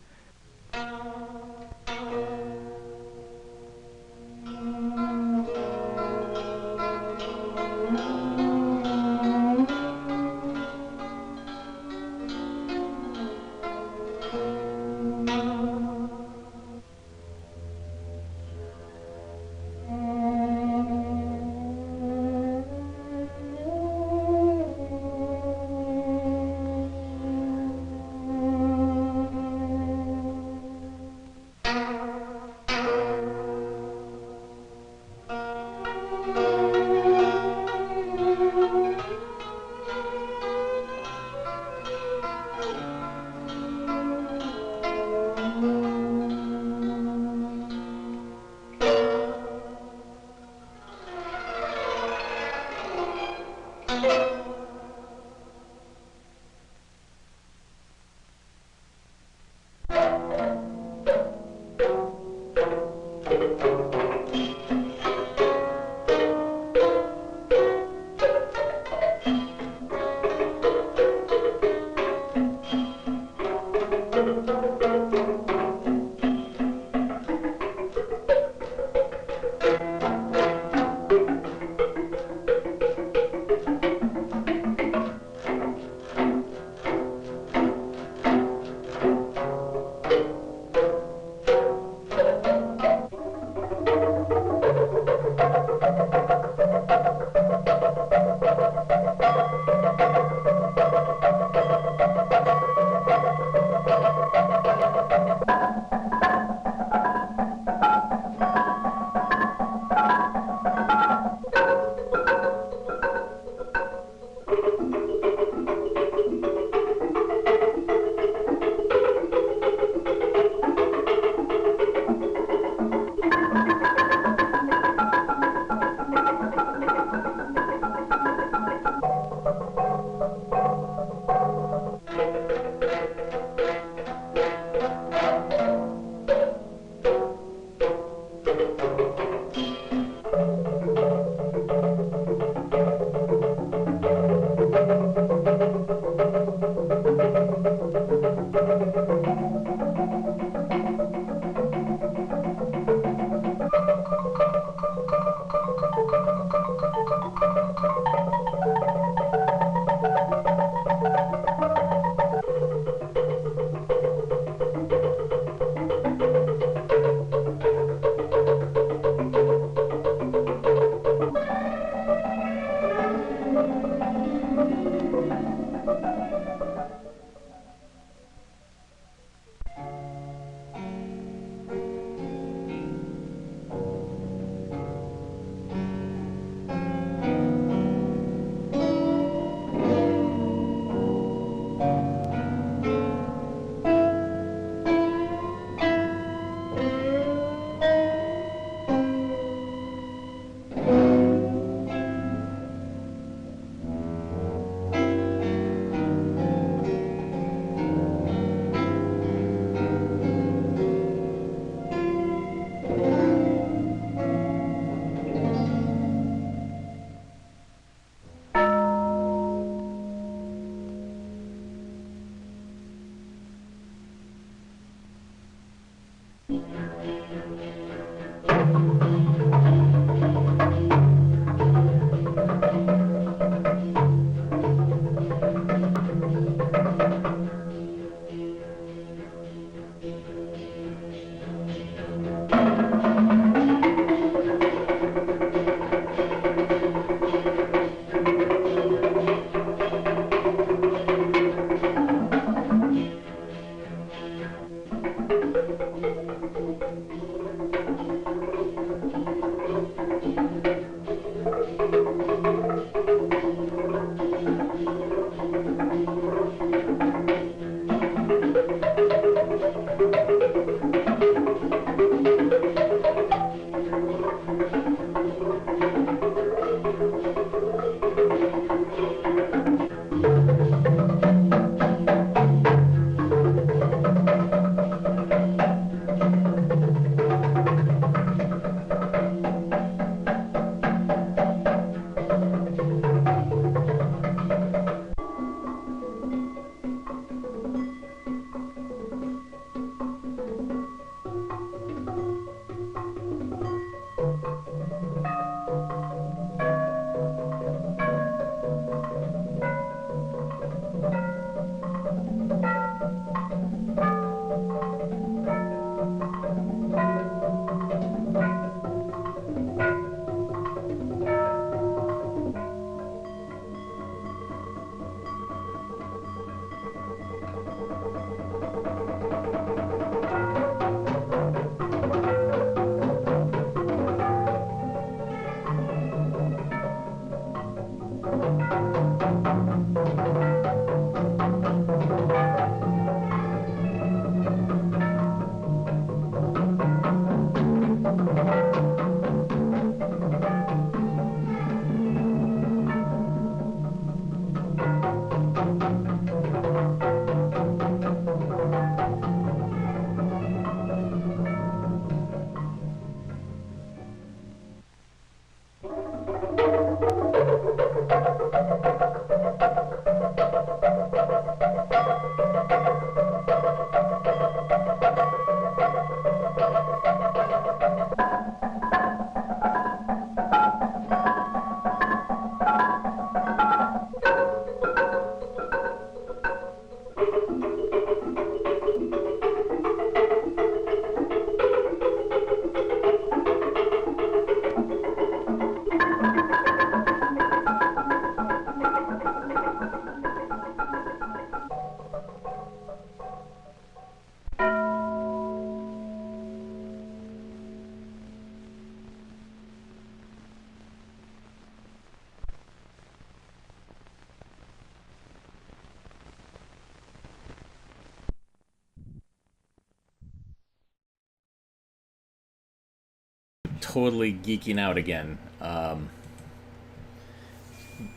totally geeking out again.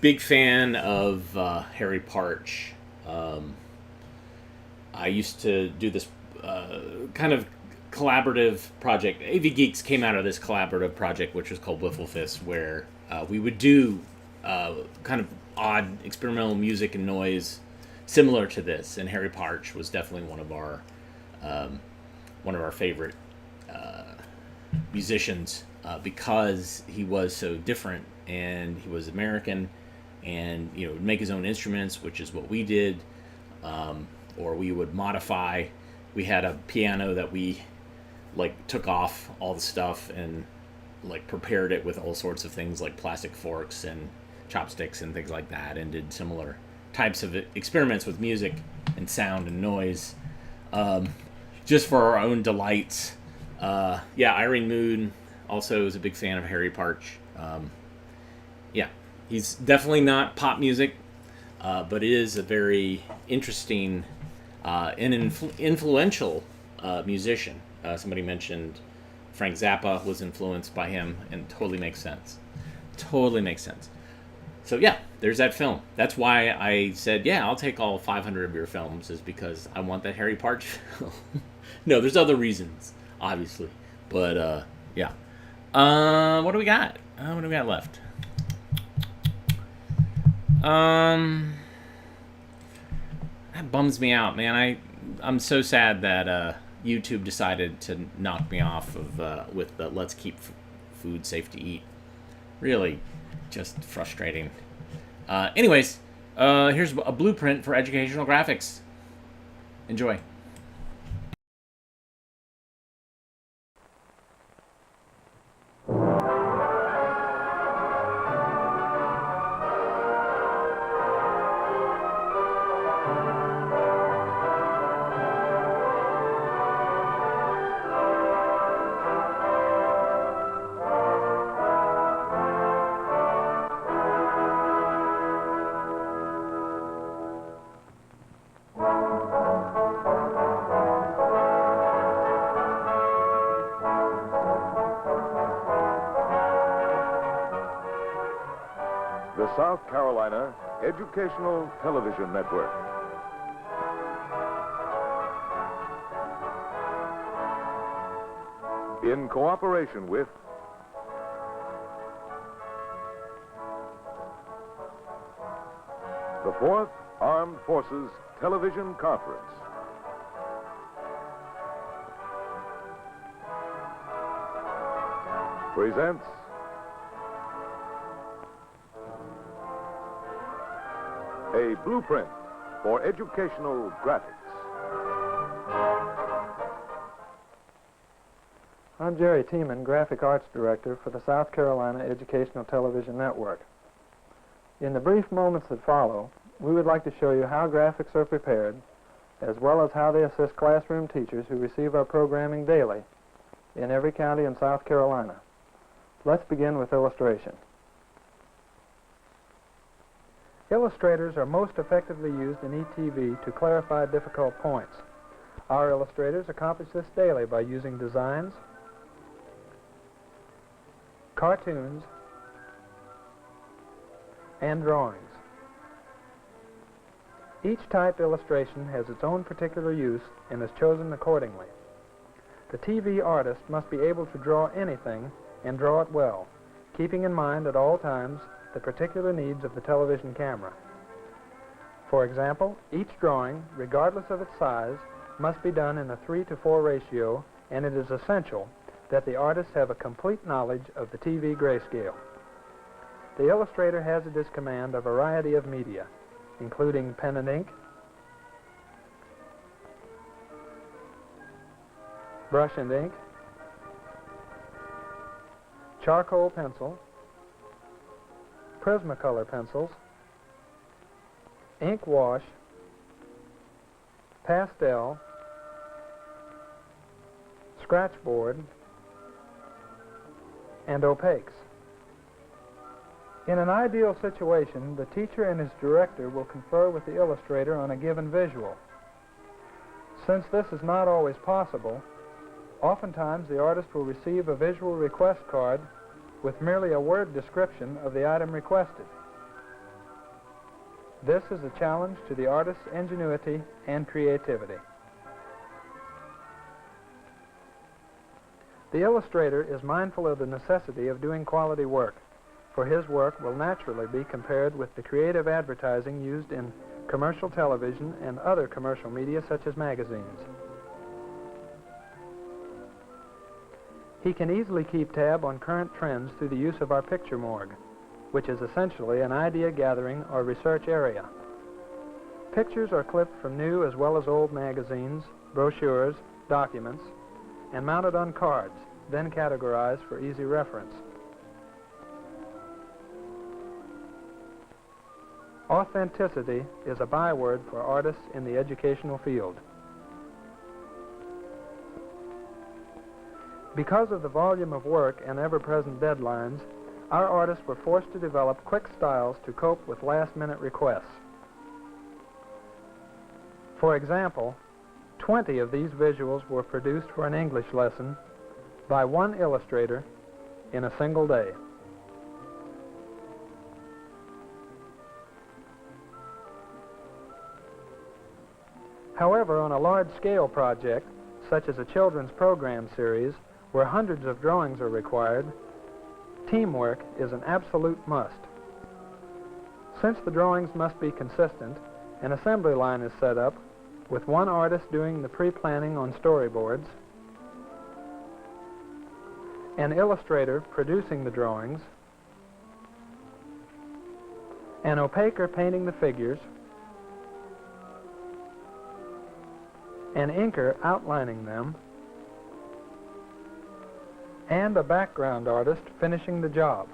Big fan of Harry Partch. I used to do this kind of collaborative project. AV Geeks came out of this collaborative project, which was called Wiffle Fist, where we would do kind of odd experimental music and noise similar to this. And Harry Partch was definitely one of our favorite musicians because he was so different, and he was American, and would make his own instruments, which is what we did, or we would modify. We had a piano that we took off all the stuff and prepared it with all sorts of things like plastic forks and chopsticks and things like that, and did similar types of experiments with music and sound and noise, just for our own delights. Irene Moon also is a big fan of Harry Partch. He's definitely not pop music, but it is a very interesting and influential musician. Somebody mentioned Frank Zappa was influenced by him, and totally makes sense. Totally makes sense. So there's that film. That's why I said, I'll take all 500 of your films, is because I want that Harry Partch film. No, there's other reasons, obviously. But, what do we got? What do we got left? That bums me out, man. I'm so sad that YouTube decided to knock me off of with the "Let's keep food safe to eat." Really, just frustrating. Anyways, here's a blueprint for educational graphics. Enjoy. The South Carolina Educational Television Network. In cooperation with the 4th Armed Forces Television Conference. Presents a blueprint for educational graphics. I'm Jerry Tiemann, Graphic Arts Director for the South Carolina Educational Television Network. In the brief moments that follow, we would like to show you how graphics are prepared, as well as how they assist classroom teachers who receive our programming daily in every county in South Carolina. Let's begin with illustration. Illustrators are most effectively used in ETV to clarify difficult points. Our illustrators accomplish this daily by using designs, cartoons, and drawings. Each type illustration has its own particular use and is chosen accordingly. The TV artist must be able to draw anything and draw it well, keeping in mind at all times the particular needs of the television camera. For example, each drawing, regardless of its size, must be done in a 3:4 ratio, and it is essential that the artist have a complete knowledge of the TV grayscale. The illustrator has at his command a variety of media, including pen and ink, brush and ink, charcoal pencil, Prismacolor pencils, ink wash, pastel, scratchboard, and opaques. In an ideal situation, the teacher and his director will confer with the illustrator on a given visual. Since this is not always possible, Oftentimes, the artist will receive a visual request card with merely a word description of the item requested. This is a challenge to the artist's ingenuity and creativity. The illustrator is mindful of the necessity of doing quality work, for his work will naturally be compared with the creative advertising used in commercial television and other commercial media such as magazines. He can easily keep tab on current trends through the use of our picture morgue, which is essentially an idea gathering or research area. Pictures are clipped from new as well as old magazines, brochures, documents, and mounted on cards, then categorized for easy reference. Authenticity is a byword for artists in the educational field. Because of the volume of work and ever-present deadlines, our artists were forced to develop quick styles to cope with last-minute requests. For example, 20 of these visuals were produced for an English lesson by one illustrator in a single day. However, on a large-scale project, such as a children's program series, where hundreds of drawings are required, teamwork is an absolute must. Since the drawings must be consistent, an assembly line is set up with one artist doing the pre-planning on storyboards, an illustrator producing the drawings, an opaquer painting the figures, an inker outlining them, and a background artist finishing the job.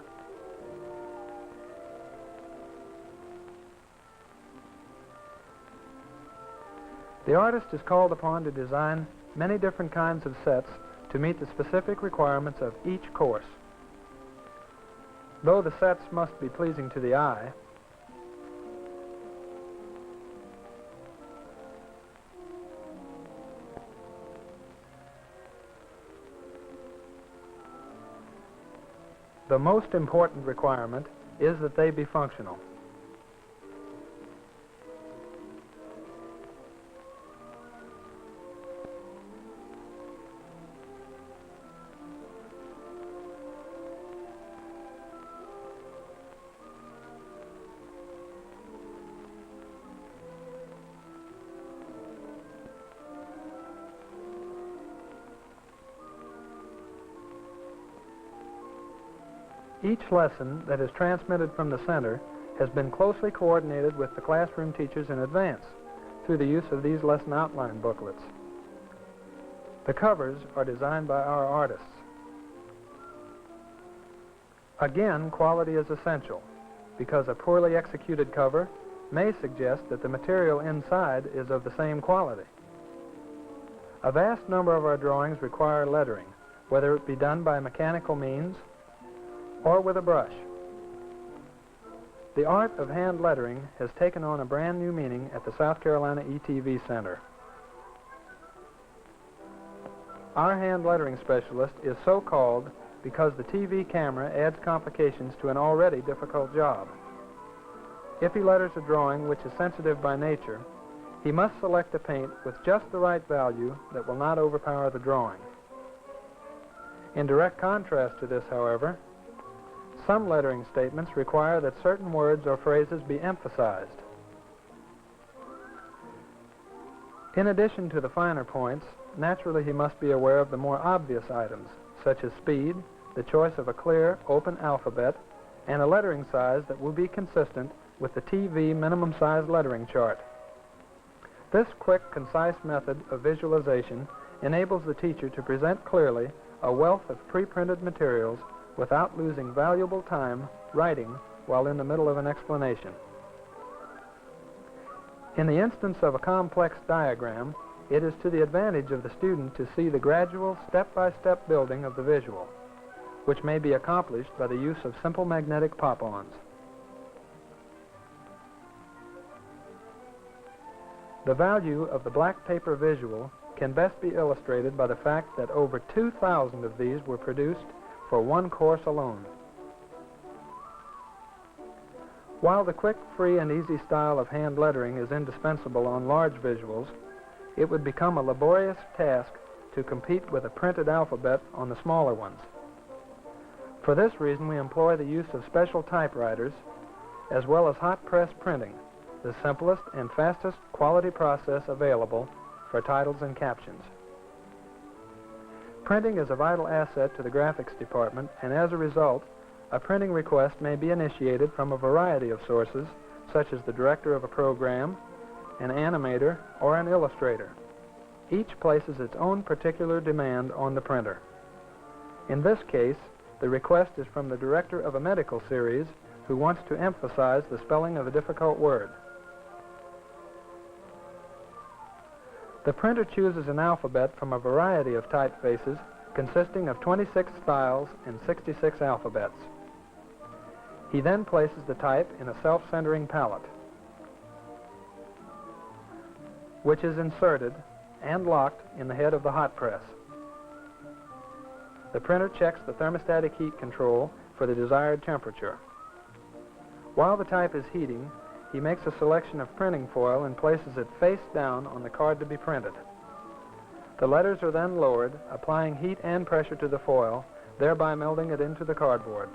The artist is called upon to design many different kinds of sets to meet the specific requirements of each course. Though the sets must be pleasing to the eye, the most important requirement is that they be functional. Each lesson that is transmitted from the center has been closely coordinated with the classroom teachers in advance through the use of these lesson outline booklets. The covers are designed by our artists. Again, quality is essential because a poorly executed cover may suggest that the material inside is of the same quality. A vast number of our drawings require lettering, whether it be done by mechanical means or with a brush. The art of hand lettering has taken on a brand new meaning at the South Carolina ETV Center. Our hand lettering specialist is so called because the TV camera adds complications to an already difficult job. If he letters a drawing which is sensitive by nature, he must select a paint with just the right value that will not overpower the drawing. In direct contrast to this, however, some lettering statements require that certain words or phrases be emphasized. In addition to the finer points, naturally he must be aware of the more obvious items, such as speed, the choice of a clear, open alphabet, and a lettering size that will be consistent with the TV minimum size lettering chart. This quick, concise method of visualization enables the teacher to present clearly a wealth of pre-printed materials without losing valuable time writing while in the middle of an explanation. In the instance of a complex diagram, it is to the advantage of the student to see the gradual step-by-step building of the visual, which may be accomplished by the use of simple magnetic pop-ons. The value of the black paper visual can best be illustrated by the fact that over 2,000 of these were produced for one course alone. While the quick, free, and easy style of hand lettering is indispensable on large visuals, it would become a laborious task to compete with a printed alphabet on the smaller ones. For this reason, we employ the use of special typewriters, as well as hot press printing, the simplest and fastest quality process available for titles and captions. Printing is a vital asset to the graphics department, and as a result, a printing request may be initiated from a variety of sources, such as the director of a program, an animator, or an illustrator. Each places its own particular demand on the printer. In this case, the request is from the director of a medical series who wants to emphasize the spelling of a difficult word. The printer chooses an alphabet from a variety of typefaces consisting of 26 styles and 66 alphabets. He then places the type in a self-centering palette, which is inserted and locked in the head of the hot press. The printer checks the thermostatic heat control for the desired temperature. While the type is heating, he makes a selection of printing foil and places it face down on the card to be printed. The letters are then lowered, applying heat and pressure to the foil, thereby melting it into the cardboard.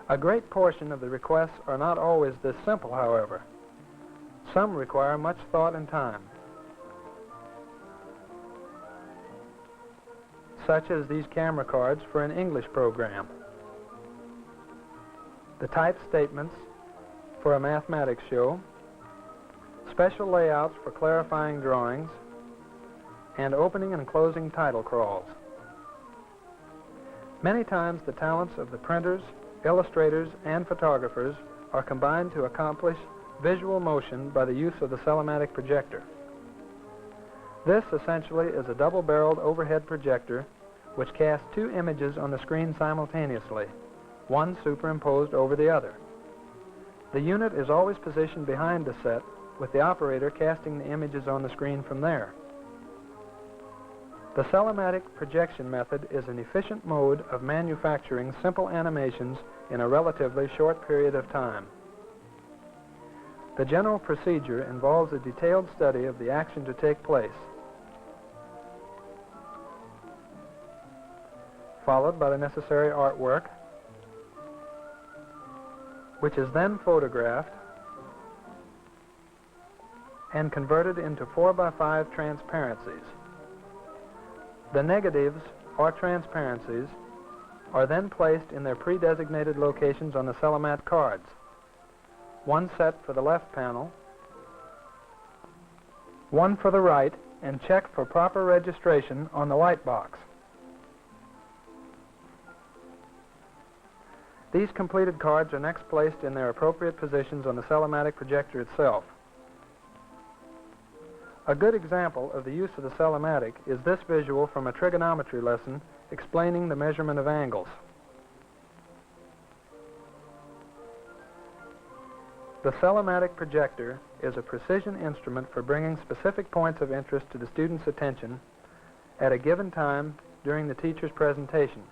A great portion of the requests are not always this simple, however. Some require much thought and time, such as these camera cards for an English program, the type statements for a mathematics show, special layouts for clarifying drawings, and opening and closing title crawls. Many times the talents of the printers, illustrators, and photographers are combined to accomplish visual motion by the use of the Cellomatic projector. This essentially is a double-barreled overhead projector which casts two images on the screen simultaneously, one superimposed over the other. The unit is always positioned behind the set, with the operator casting the images on the screen from there. The Cellomatic projection method is an efficient mode of manufacturing simple animations in a relatively short period of time. The general procedure involves a detailed study of the action to take place, followed by the necessary artwork, which is then photographed and converted into 4x5 transparencies. The negatives, or transparencies, are then placed in their pre-designated locations on the Cellomat cards, one set for the left panel, one for the right, and checked for proper registration on the light box. These completed cards are next placed in their appropriate positions on the Cellomatic projector itself. A good example of the use of the Cellomatic is this visual from a trigonometry lesson explaining the measurement of angles. The Cellomatic projector is a precision instrument for bringing specific points of interest to the student's attention at a given time during the teacher's presentation,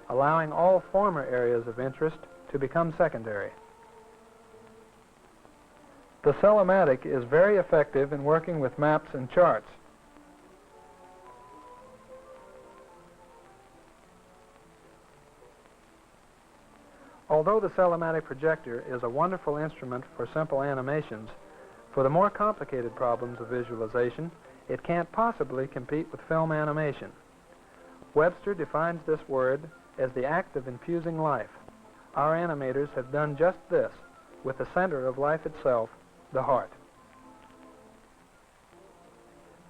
allowing all former areas of interest to become secondary. The Cellomatic is very effective in working with maps and charts. Although the Cellomatic projector is a wonderful instrument for simple animations, for the more complicated problems of visualization, it can't possibly compete with film animation. Webster defines this word as the act of infusing life. Our animators have done just this with the center of life itself, the heart.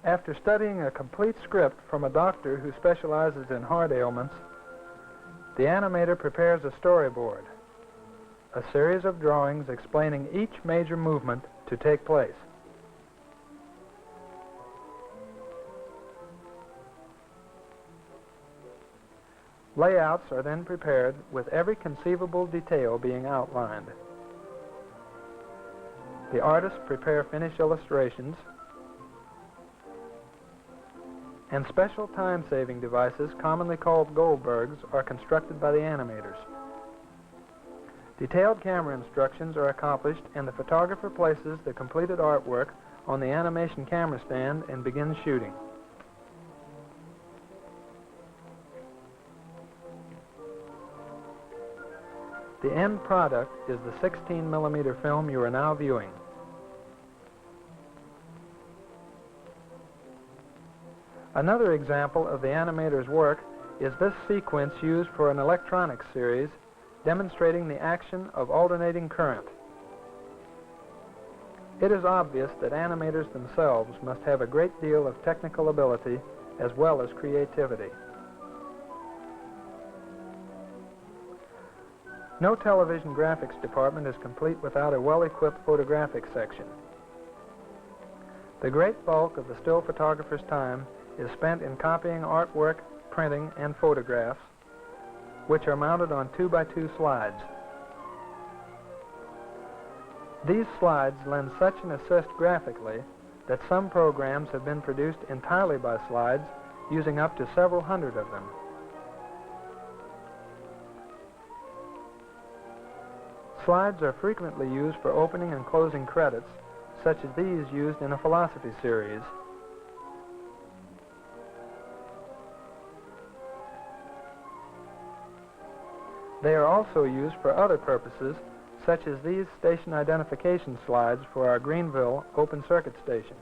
After studying a complete script from a doctor who specializes in heart ailments, the animator prepares a storyboard, a series of drawings explaining each major movement to take place. Layouts are then prepared with every conceivable detail being outlined. The artists prepare finished illustrations, and special time-saving devices, commonly called Goldbergs, are constructed by the animators. Detailed camera instructions are accomplished, and the photographer places the completed artwork on the animation camera stand and begins shooting. The end product is the 16mm film you are now viewing. Another example of the animator's work is this sequence used for an electronics series demonstrating the action of alternating current. It is obvious that animators themselves must have a great deal of technical ability as well as creativity. No television graphics department is complete without a well-equipped photographic section. The great bulk of the still photographer's time is spent in copying artwork, printing, and photographs, which are mounted on 2x2 slides. These slides lend such an assist graphically that some programs have been produced entirely by slides, using up to several hundred of them. Slides are frequently used for opening and closing credits, such as these used in a philosophy series. They are also used for other purposes, such as these station identification slides for our Greenville open circuit station.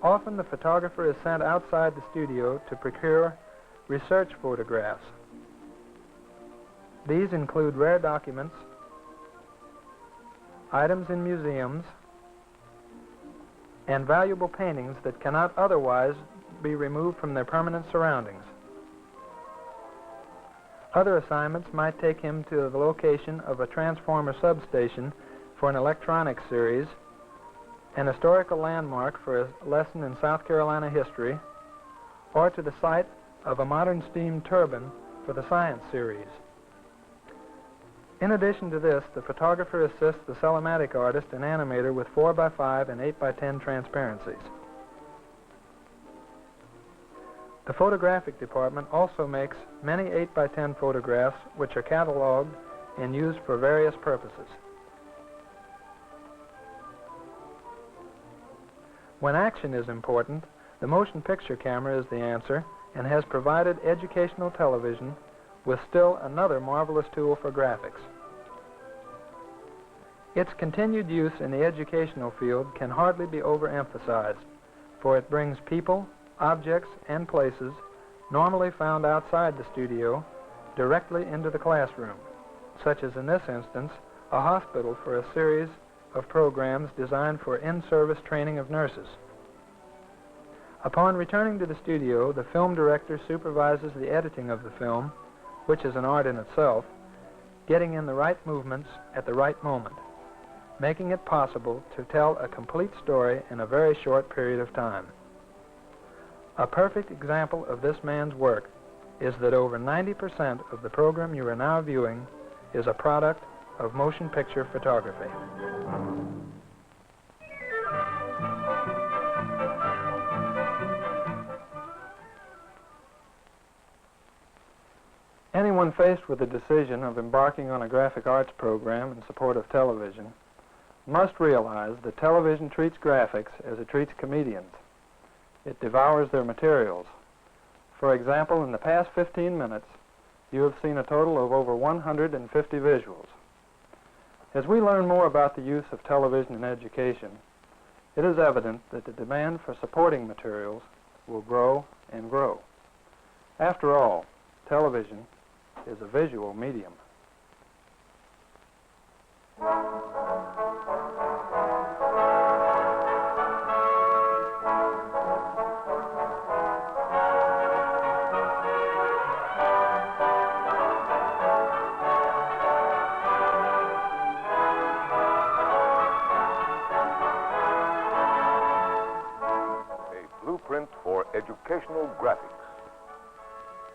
Often the photographer is sent outside the studio to procure research photographs. These include rare documents, items in museums, and valuable paintings that cannot otherwise be removed from their permanent surroundings. Other assignments might take him to the location of a transformer substation for an electronics series, an historical landmark for a lesson in South Carolina history, or to the site of a modern steam turbine for the science series. In addition to this, the photographer assists the cellumatic artist and animator with 4x5 and 8x10 transparencies. The photographic department also makes many 8x10 photographs which are cataloged and used for various purposes. When action is important, the motion picture camera is the answer and has provided educational television with still another marvelous tool for graphics. Its continued use in the educational field can hardly be overemphasized, for it brings people, objects, and places normally found outside the studio directly into the classroom, such as in this instance, a hospital for a series of programs designed for in-service training of nurses. Upon returning to the studio, the film director supervises the editing of the film, which is an art in itself, getting in the right movements at the right moment, making it possible to tell a complete story in a very short period of time. A perfect example of this man's work is that over 90% of the program you are now viewing is a product of motion picture photography. Anyone faced with the decision of embarking on a graphic arts program in support of television must realize that television treats graphics as it treats comedians. It devours their materials. For example, in the past 15 minutes, you have seen a total of over 150 visuals. As we learn more about the use of television in education, it is evident that the demand for supporting materials will grow and grow. After all, television is a visual medium. Blueprint for Educational Graphics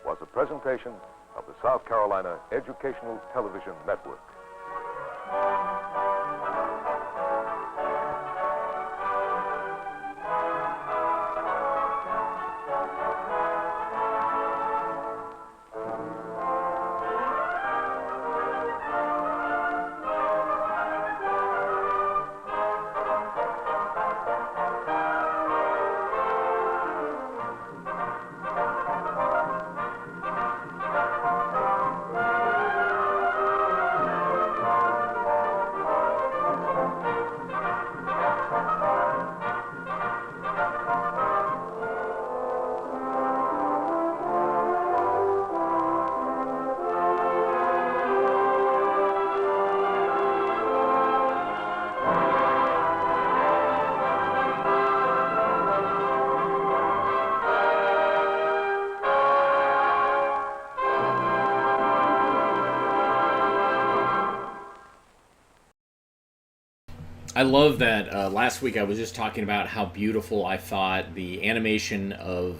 was a presentation of the South Carolina Educational Television Network. I love that last week I was just talking about how beautiful I thought the animation of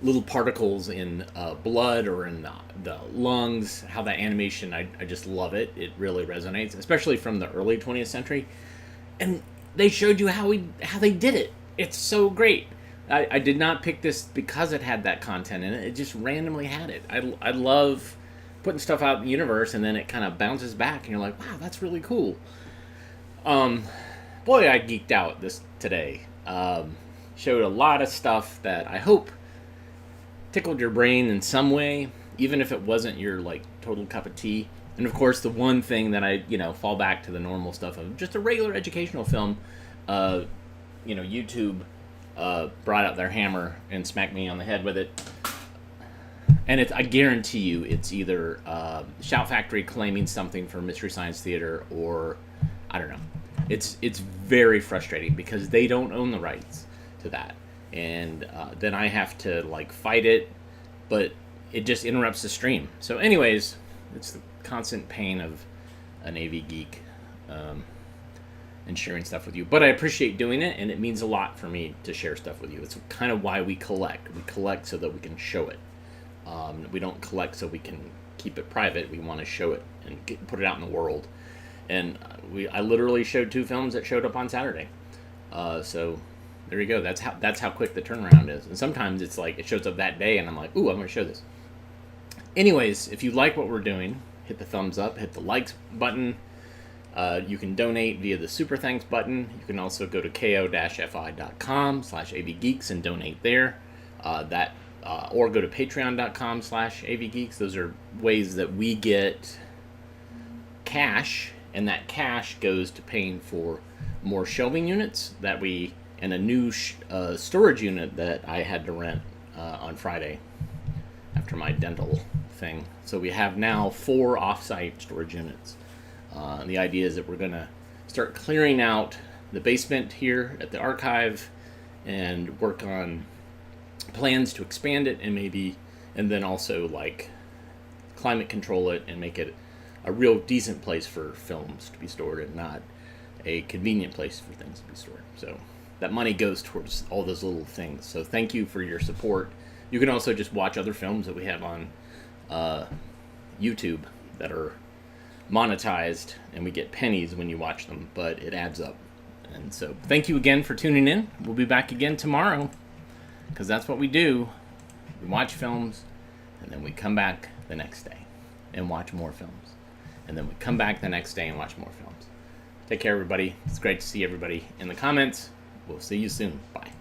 little particles in blood or in the lungs, how that animation, I just love it. It really resonates, especially from the early 20th century. And they showed you how they did it. It's so great. I did not pick this because it had that content in it. It just randomly had it. I love putting stuff out in the universe and then it kind of bounces back and you're like, wow, that's really cool. Boy, I geeked out today. Showed a lot of stuff that I hope tickled your brain in some way, even if it wasn't your like total cup of tea. And of course, the one thing that I fall back to the normal stuff of just a regular educational film. YouTube brought out their hammer and smacked me on the head with it. And I guarantee you, it's either Shout Factory claiming something for Mystery Science Theater, or I don't know. It's very frustrating because they don't own the rights to that, and then I have to like fight it, but it just interrupts the stream. So, anyways, it's the constant pain of an AV geek and sharing stuff with you. But I appreciate doing it, and it means a lot for me to share stuff with you. It's kind of why we collect. We collect so that we can show it. We don't collect so we can keep it private. We want to show it and put it out in the world. And I literally showed 2 films that showed up on Saturday. So there you go. That's how quick the turnaround is. And sometimes it's like it shows up that day, and I'm like, ooh, I'm going to show this. Anyways, if you like what we're doing, hit the thumbs up, hit the likes button. You can donate via the Super Thanks button. You can also go to ko-fi.com/avgeeks and donate there. Or go to patreon.com/avgeeks. Those are ways that we get cash, and that cash goes to paying for more shelving units and a new storage unit that I had to rent on Friday after my dental thing. So we have now 4 off-site storage units. And the idea is that we're going to start clearing out the basement here at the archive and work on plans to expand it and then also like climate control it and make it a real decent place for films to be stored and not a convenient place for things to be stored. So that money goes towards all those little things. So thank you for your support. You can also just watch other films that we have on YouTube that are monetized, and we get pennies when you watch them, but it adds up. And so thank you again for tuning in. We'll be back again tomorrow, because that's what we do. We watch films, and then we come back the next day and watch more films. And then we come back the next day and watch more films. Take care, everybody. It's great to see everybody in the comments. We'll see you soon. Bye.